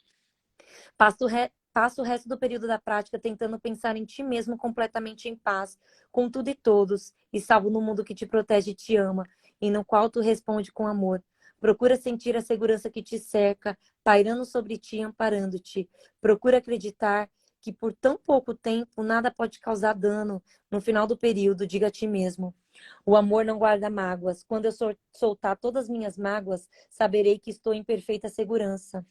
Passa o resto do período da prática tentando pensar em ti mesmo completamente em paz, com tudo e todos, e salvo no mundo que te protege e te ama, e no qual tu responde com amor. Procura sentir a segurança que te cerca, pairando sobre ti e amparando-te. Procura acreditar que por tão pouco tempo nada pode causar dano. No final do período, diga a ti mesmo: o amor não guarda mágoas. Quando eu soltar todas as minhas mágoas, saberei que estou em perfeita segurança.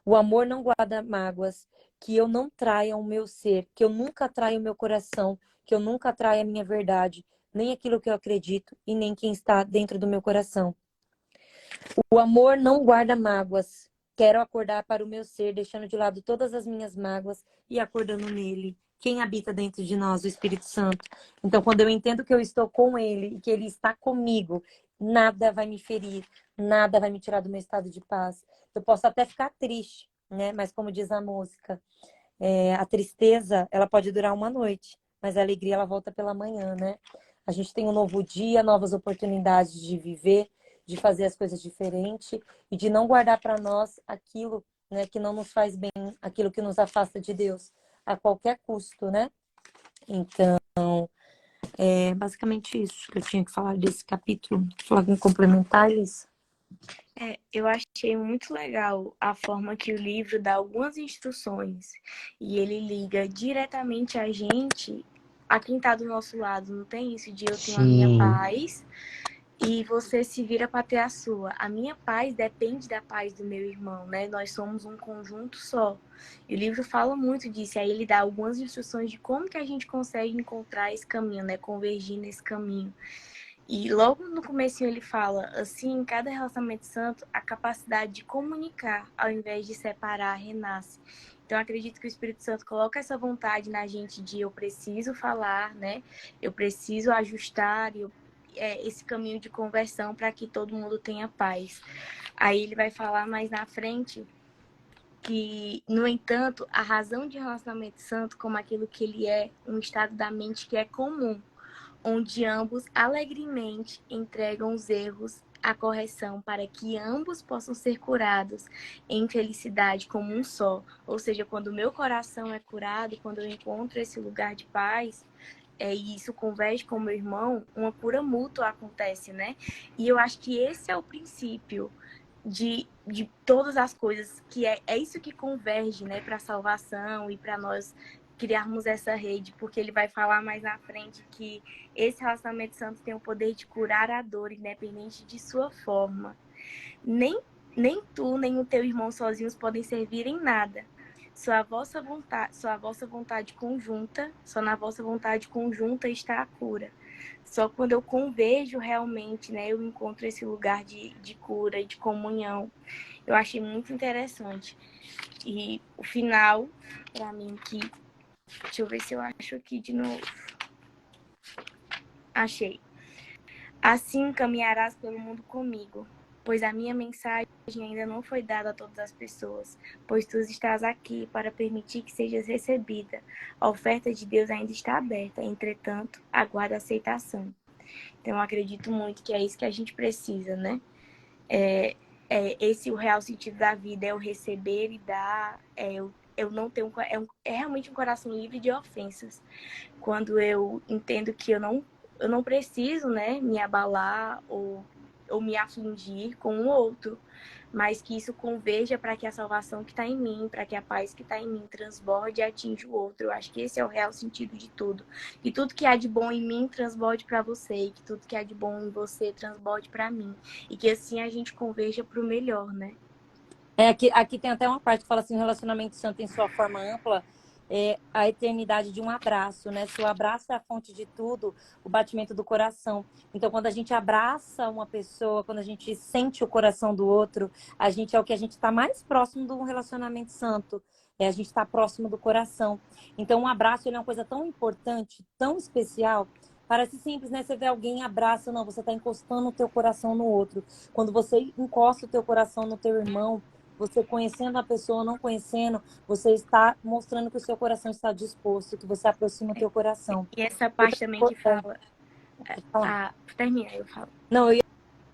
O amor não guarda mágoas, que eu não traia o meu ser, que eu nunca traia o meu coração, que eu nunca traia a minha verdade, nem aquilo que eu acredito e nem quem está dentro do meu coração. O amor não guarda mágoas. Quero acordar para o meu ser, deixando de lado todas as minhas mágoas e acordando nele. Quem habita dentro de nós? O Espírito Santo. Então, quando eu entendo que eu estou com ele e que ele está comigo, nada vai me ferir, nada vai me tirar do meu estado de paz. Eu posso até ficar triste, né? Mas como diz a música, a tristeza, ela pode durar uma noite, mas a alegria, ela volta pela manhã, né? A gente tem um novo dia, novas oportunidades de viver, de fazer as coisas diferentes e de não guardar para nós aquilo, né, que não nos faz bem, aquilo que nos afasta de Deus, a qualquer custo, né? Então, é basicamente isso que eu tinha que falar desse capítulo. Falar algum complementar, Liz? Eu achei muito legal a forma que o livro dá algumas instruções e ele liga diretamente a gente, a quem está do nosso lado. Não tem isso de eu tenho a minha Sim. paz e você se vira para ter a sua. A minha paz depende da paz do meu irmão, né? Nós somos um conjunto só. E o livro fala muito disso. E aí ele dá algumas instruções de como que a gente consegue encontrar esse caminho, né? Convergir nesse caminho. E logo no comecinho ele fala, assim, em cada relacionamento santo, a capacidade de comunicar, ao invés de separar, renasce. Então, acredito que o Espírito Santo coloca essa vontade na gente de eu preciso falar, né? Eu preciso ajustar esse caminho de conversão para que todo mundo tenha paz. Aí ele vai falar mais na frente que, no entanto, a razão de relacionamento santo, como aquilo que ele é, um estado da mente que é comum, onde ambos alegremente entregam os erros à correção para que ambos possam ser curados em felicidade como um só. Ou seja, quando o meu coração é curado, quando eu encontro esse lugar de paz, e isso converge com o meu irmão, uma cura mútua acontece, né? E eu acho que esse é o princípio de todas as coisas, que é isso que converge, né, para a salvação e para nós criarmos essa rede, porque ele vai falar mais na frente que esse relacionamento santo tem o poder de curar a dor, independente de sua forma. Nem tu, nem o teu irmão sozinhos podem servir em nada. Só na vossa vontade conjunta está a cura. Só quando eu converjo realmente, né, eu encontro esse lugar de cura e de comunhão. Eu achei muito interessante. E o final, para mim, que... Deixa eu ver se eu acho aqui de novo. Achei. Assim caminharás pelo mundo comigo, pois a minha mensagem ainda não foi dada a todas as pessoas, pois tu estás aqui para permitir que sejas recebida. A oferta de Deus ainda está aberta, entretanto, aguarda aceitação. Então, eu acredito muito que é isso que a gente precisa, né? Esse o real sentido da vida, é o receber e dar, eu não tenho, é realmente um coração livre de ofensas. Quando eu entendo que eu não preciso, né, me abalar ou me afligir com o outro, mas que isso converja para que a salvação que está em mim, para que a paz que está em mim transborde e atinja o outro. Eu acho que esse é o real sentido de tudo. Que tudo que há de bom em mim transborde para você, e que tudo que há de bom em você transborde para mim. E que assim a gente converja para o melhor, né? Aqui tem até uma parte que fala assim, o relacionamento santo em sua forma ampla é a eternidade de um abraço, né? Se o abraço é a fonte de tudo, o batimento do coração. Então, quando a gente abraça uma pessoa, quando a gente sente o coração do outro, a gente é o que a gente está mais próximo de um relacionamento santo. A gente está próximo do coração. Então, um abraço ele é uma coisa tão importante, tão especial, Parece simples, né? Você vê alguém, abraça, não, você está encostando o teu coração no outro. Quando você encosta o teu coração no teu irmão, você conhecendo a pessoa, não conhecendo, você está mostrando que o seu coração está disposto, que você aproxima o teu coração. E essa parte também que fala. Pode falar. Termina, eu falo. Não, eu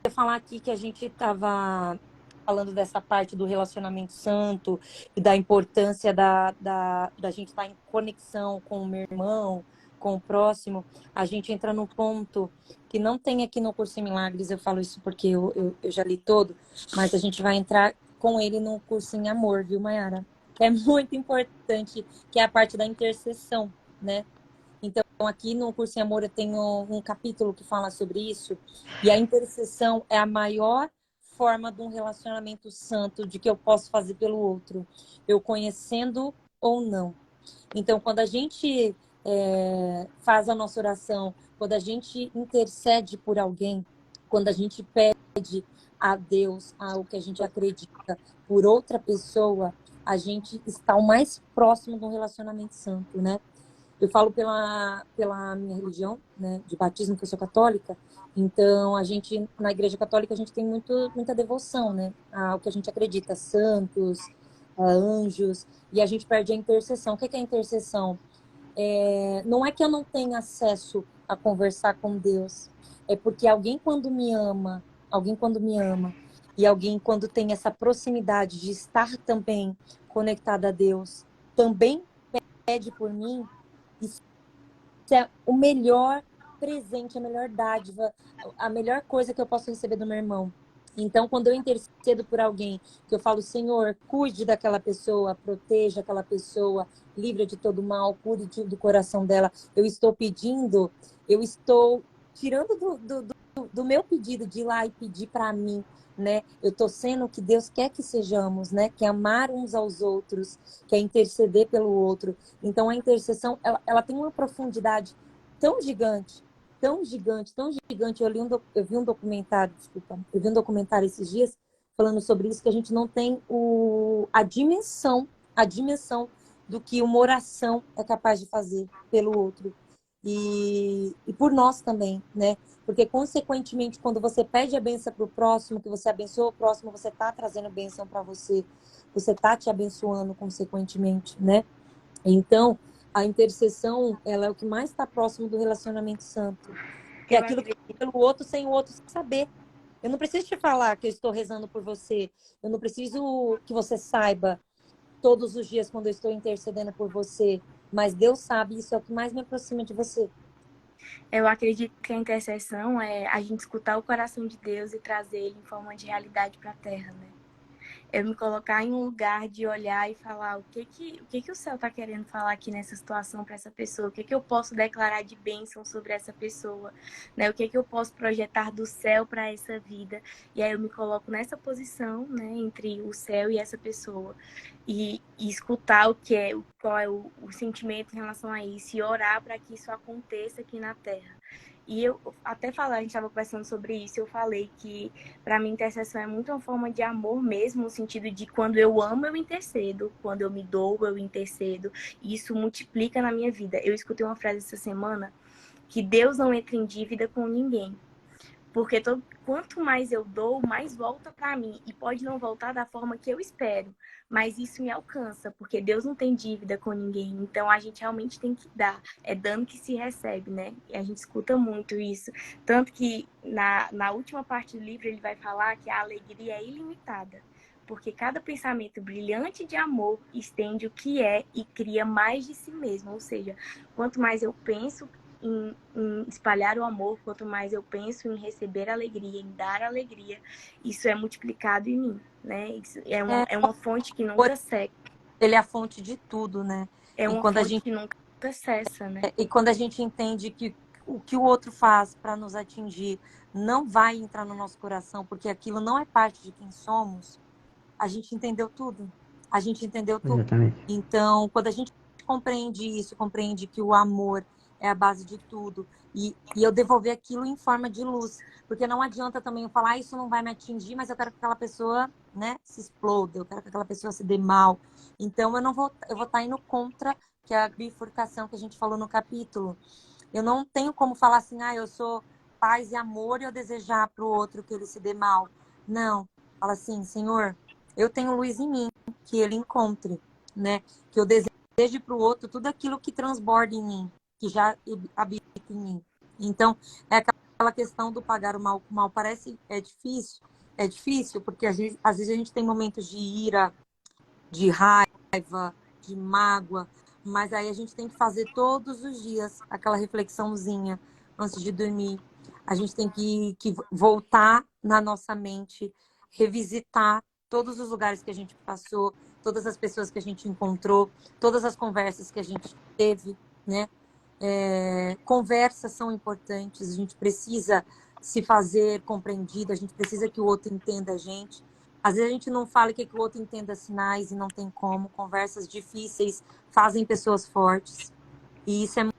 ia falar aqui que a gente estava falando dessa parte do relacionamento santo e da importância da gente estar em conexão com o meu irmão, com o próximo. A gente entra num ponto que não tem aqui no Curso em Milagres, eu falo isso porque eu já li todo, mas a gente vai entrar com ele no curso em amor, viu, Mayara? Que é muito importante, que é a parte da intercessão, né? Então, aqui no Curso em Amor eu tenho um capítulo que fala sobre isso. E a intercessão é a maior forma de um relacionamento santo, de que eu posso fazer pelo outro, eu conhecendo ou não. Então, quando a gente faz a nossa oração, quando a gente intercede por alguém, quando a gente pede a Deus algo que a gente acredita por outra pessoa, a gente está o mais próximo de um relacionamento santo, né? Eu falo pela minha religião, né, de batismo, que eu sou católica. Então, a gente, na Igreja Católica, a gente tem muita devoção, né, ao que a gente acredita, santos, a anjos, e a gente perde a intercessão. O que é a intercessão? Não é que eu não tenha acesso a conversar com Deus, é porque alguém quando me ama, e alguém quando tem essa proximidade de estar também conectada a Deus, também pede por mim. Isso é o melhor presente, a melhor dádiva, a melhor coisa que eu posso receber do meu irmão. Então, quando eu intercedo por alguém, que eu falo, Senhor, cuide daquela pessoa, proteja aquela pessoa, livre de todo mal, cuide do coração dela, eu estou pedindo, eu estou tirando do meu pedido de ir lá e pedir para mim, né? Eu estou sendo o que Deus quer que sejamos, né? Que é amar uns aos outros, que é interceder pelo outro. Então, a intercessão, ela tem uma profundidade tão gigante, tão gigante, tão gigante. Eu vi um documentário, desculpa, eu vi um documentário esses dias falando sobre isso, que a gente não tem a dimensão do que uma oração é capaz de fazer pelo outro. E por nós também, né? Porque, consequentemente, quando você pede a bênção para o próximo, que você abençoa o próximo, você está trazendo bênção para você, você está te abençoando, consequentemente, né? Então, a intercessão, ela é o que mais está próximo do relacionamento santo. Que é Eu aquilo que acredito. pelo outro, sem o outro saber. Eu não preciso te falar que eu estou rezando por você. Eu não preciso que você saiba todos os dias quando eu estou intercedendo por você. Mas Deus sabe, isso é o que mais me aproxima de você. Eu acredito que a intercessão é a gente escutar o coração de Deus e trazer ele em forma de realidade para a Terra, né? Eu me colocar em um lugar de olhar e falar o que o céu está querendo falar aqui nessa situação para essa pessoa, o que eu posso declarar de bênção sobre essa pessoa, né? O que eu posso projetar do céu para essa vida. E aí eu me coloco nessa posição, né, entre o céu e essa pessoa e escutar qual é o sentimento em relação a isso e orar para que isso aconteça aqui na Terra. E eu até falar, a gente estava conversando sobre isso, eu falei que para mim intercessão é muito uma forma de amor mesmo, no sentido de quando eu amo, eu intercedo, quando eu me dou, eu intercedo, e isso multiplica na minha vida. Eu escutei uma frase essa semana que Deus não entra em dívida com ninguém. Porque quanto mais eu dou, mais volta para mim. E pode não voltar da forma que eu espero. Mas isso me alcança, porque Deus não tem dívida com ninguém. Então a gente realmente tem que dar. É dando que se recebe, né? E a gente escuta muito isso. Tanto que na última parte do livro ele vai falar que a alegria é ilimitada. Porque cada pensamento brilhante de amor estende o que é e cria mais de si mesmo. Ou seja, quanto mais eu penso em espalhar o amor, quanto mais eu penso em receber alegria, em dar alegria, isso é multiplicado em mim, né? Isso é uma fonte que nunca seca. Ele é a fonte de tudo, né? É E uma quando a fonte gente, que nunca cessa, né? e quando a gente entende que o que o outro faz para nos atingir não vai entrar no nosso coração, porque aquilo não é parte de quem somos, a gente entendeu tudo. A gente entendeu tudo. Exatamente. Então, quando a gente compreende isso, compreende que o amor é a base de tudo, e eu devolver aquilo em forma de luz, porque não adianta também eu falar, isso não vai me atingir, mas eu quero que aquela pessoa, né, se exploda, eu quero que aquela pessoa se dê mal. Então, eu vou estar indo contra, que é a bifurcação que a gente falou no capítulo. Eu não tenho como falar assim, eu sou paz e amor e eu desejar para o outro que ele se dê mal. Não. Fala assim, Senhor, eu tenho luz em mim, que ele encontre, né? Que eu deseje para o outro tudo aquilo que transborda em mim, que já habita em mim. Então, é aquela questão do pagar o mal com o mal. Parece é difícil, porque às vezes a gente tem momentos de ira, de raiva, de mágoa, mas aí a gente tem que fazer todos os dias aquela reflexãozinha antes de dormir. A gente tem que voltar na nossa mente, revisitar todos os lugares que a gente passou, todas as pessoas que a gente encontrou, todas as conversas que a gente teve, né? Conversas são importantes, a gente precisa se fazer compreendido, a gente precisa que o outro entenda a gente. Às vezes a gente não fala que o outro entenda sinais e não tem como. Conversas difíceis fazem pessoas fortes. E isso é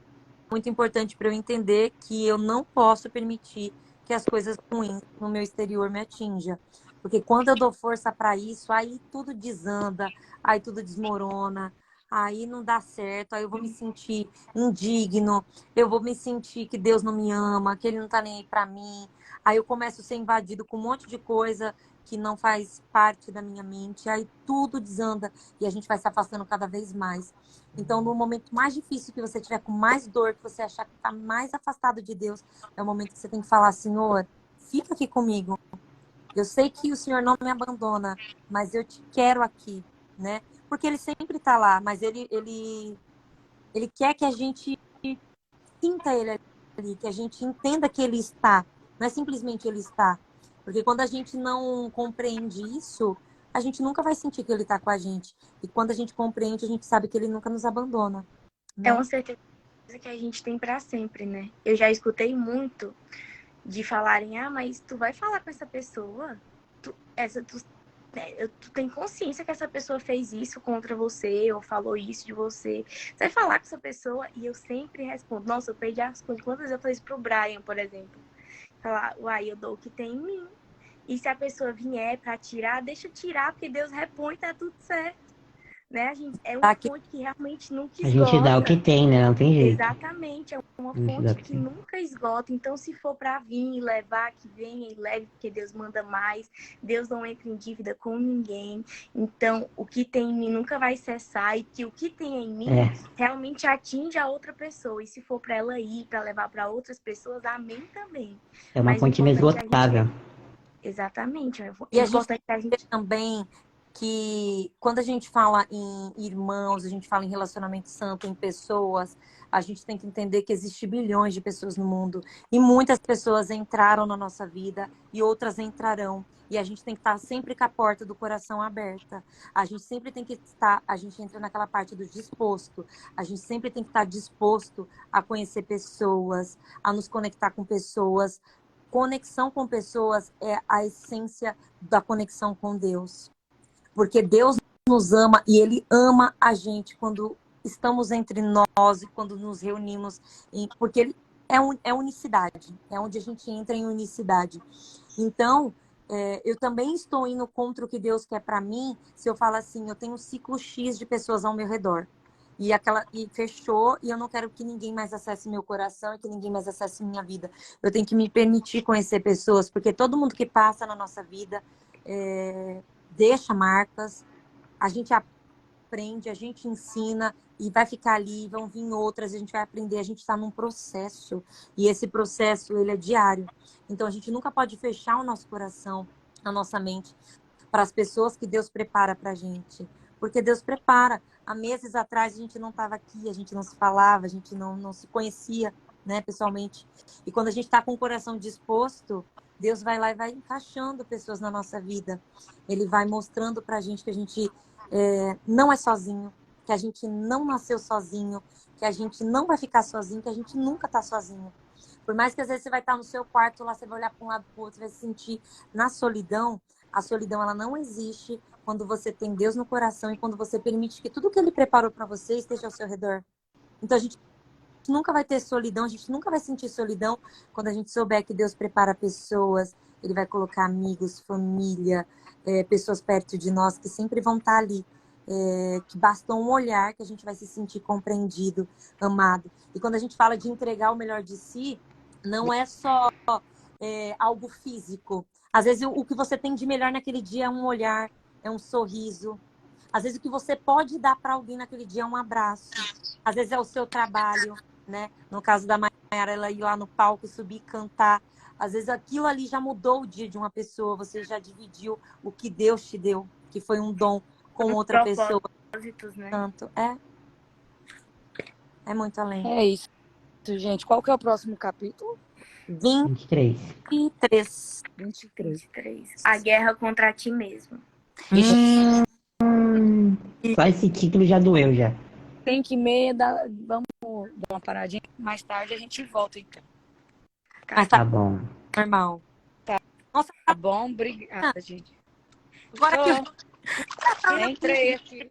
muito importante para eu entender que eu não posso permitir que as coisas ruins no meu exterior me atinjam. Porque quando eu dou força para isso, aí tudo desanda, aí tudo desmorona, aí não dá certo, aí eu vou me sentir indigno, eu vou me sentir que Deus não me ama, que Ele não está nem aí para mim. Aí eu começo a ser invadido com um monte de coisa que não faz parte da minha mente, aí tudo desanda e a gente vai se afastando cada vez mais. Então, no momento mais difícil que você tiver com mais dor, que você achar que está mais afastado de Deus, é o momento que você tem que falar, Senhor, fica aqui comigo. Eu sei que o Senhor não me abandona, mas eu te quero aqui, né? Porque Ele sempre está lá, mas ele quer que a gente sinta Ele ali, que a gente entenda que Ele está. Não é simplesmente Ele está. Porque quando a gente não compreende isso, a gente nunca vai sentir que Ele está com a gente. E quando a gente compreende, a gente sabe que Ele nunca nos abandona. É Né? uma certeza que a gente tem para sempre, né? Eu já escutei muito de falarem, mas tu vai falar com essa pessoa? Tu tem consciência que essa pessoa fez isso contra você ou falou isso de você? Você vai falar com essa pessoa? E eu sempre respondo, nossa, eu perdi as contas. Quantas vezes eu falei isso pro Brian, por exemplo? Falar, eu dou o que tem em mim. E se a pessoa vier para tirar, deixa tirar, porque Deus repõe, tá tudo certo. Né? A gente, é uma Aqui, fonte que realmente nunca A gente dá o que esgota. tem, né? Não tem jeito. Exatamente, é uma A gente dá o fonte que que tem. nunca esgota. Então, se for para vir e levar, que venha e leve, porque Deus manda mais. Deus não entra em dívida com ninguém. Então, o que tem em mim nunca vai cessar e que o que tem em mim É, realmente atinge a outra pessoa. E se for para ela ir, para levar para outras pessoas, amém também. é uma Mas o fonte importante é a gente... inesgotável. Exatamente. e O a gente importante é a vê gente... também que quando a gente fala em irmãos, a gente fala em relacionamento santo, em pessoas, a gente tem que entender que existe bilhões de pessoas no mundo e muitas pessoas entraram na nossa vida e outras entrarão. E a gente tem que estar sempre com a porta do coração aberta. A gente sempre tem que estar, a gente entra naquela parte do disposto. A gente sempre tem que estar disposto a conhecer pessoas, a nos conectar com pessoas. Conexão com pessoas é a essência da conexão com Deus. Porque Deus nos ama e Ele ama a gente quando estamos entre nós e quando nos reunimos. Porque Ele é unicidade, é onde a gente entra em unicidade. Então, eu também estou indo contra o que Deus quer para mim se eu falar assim, eu tenho um ciclo X de pessoas ao meu redor. E fechou, e eu não quero que ninguém mais acesse meu coração e que ninguém mais acesse minha vida. Eu tenho que me permitir conhecer pessoas, porque todo mundo que passa na nossa vida deixa marcas, a gente aprende, a gente ensina e vai ficar ali, vão vir outras, a gente vai aprender, a gente está num processo. E esse processo, ele é diário. Então, a gente nunca pode fechar o nosso coração, a nossa mente, para as pessoas que Deus prepara para a gente. Porque Deus prepara. Há meses atrás a gente não estava aqui, a gente não se falava, a gente não se conhecia, né, pessoalmente. E quando a gente está com o coração disposto, Deus vai lá e vai encaixando pessoas na nossa vida. Ele vai mostrando para a gente que a gente não é sozinho, que a gente não nasceu sozinho, que a gente não vai ficar sozinho, que a gente nunca está sozinho. Por mais que às vezes você vai estar no seu quarto, lá você vai olhar para um lado para o outro, você vai se sentir na solidão. A solidão, ela não existe quando você tem Deus no coração e quando você permite que tudo que Ele preparou para você esteja ao seu redor. Então, a gente nunca vai ter solidão, a gente nunca vai sentir solidão quando a gente souber que Deus prepara pessoas, Ele vai colocar amigos, família, pessoas perto de nós que sempre vão estar ali que basta um olhar que a gente vai se sentir compreendido, amado. E quando a gente fala de entregar o melhor de si, não é só algo físico. Às vezes o que você tem de melhor naquele dia é um olhar, é um sorriso. Às vezes o que você pode dar para alguém naquele dia é um abraço. Às vezes é o seu trabalho, né? No caso da Mayara, ela ir lá no palco, subir e cantar. Às vezes aquilo ali já mudou o dia de uma pessoa. Você já dividiu o que Deus te deu, que foi um dom com outra pessoa. Propósitos, né? Tanto é muito além. É isso, gente. Qual que é o próximo capítulo? 23. 23. 23. 23. A guerra contra ti mesmo. Só esse título já doeu, já. 5h30, vamos dar uma paradinha. Mais tarde a gente volta, então. Mas Tá bom. normal. Tá. Nossa, Tá bom? Obrigada, gente. agora que eu Entrei aqui.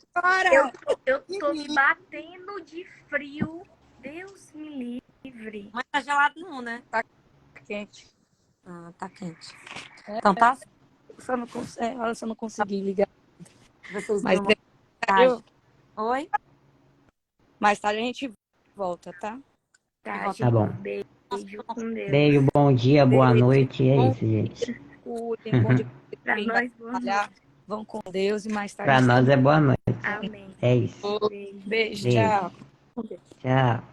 Eu tô me batendo de frio. Deus me livre. Mas tá gelado não, né? Quente. Ah, tá quente. Então tá. Olha, se eu não consegui ligar. Vocês Mas viram depois, Oi? mais tarde a gente volta, tá? Tá, Tá bom. gente. Beijo com Deus. Beijo, bom dia, boa Beijo. noite. É Bom isso, gente. Cuidem, bom dia. Pra Quem vai nós, boa trabalhar, vão com Deus e mais tarde. Pra nós é boa noite. Amém. É isso. Beijo. Beijo, Beijo. tchau. Tchau.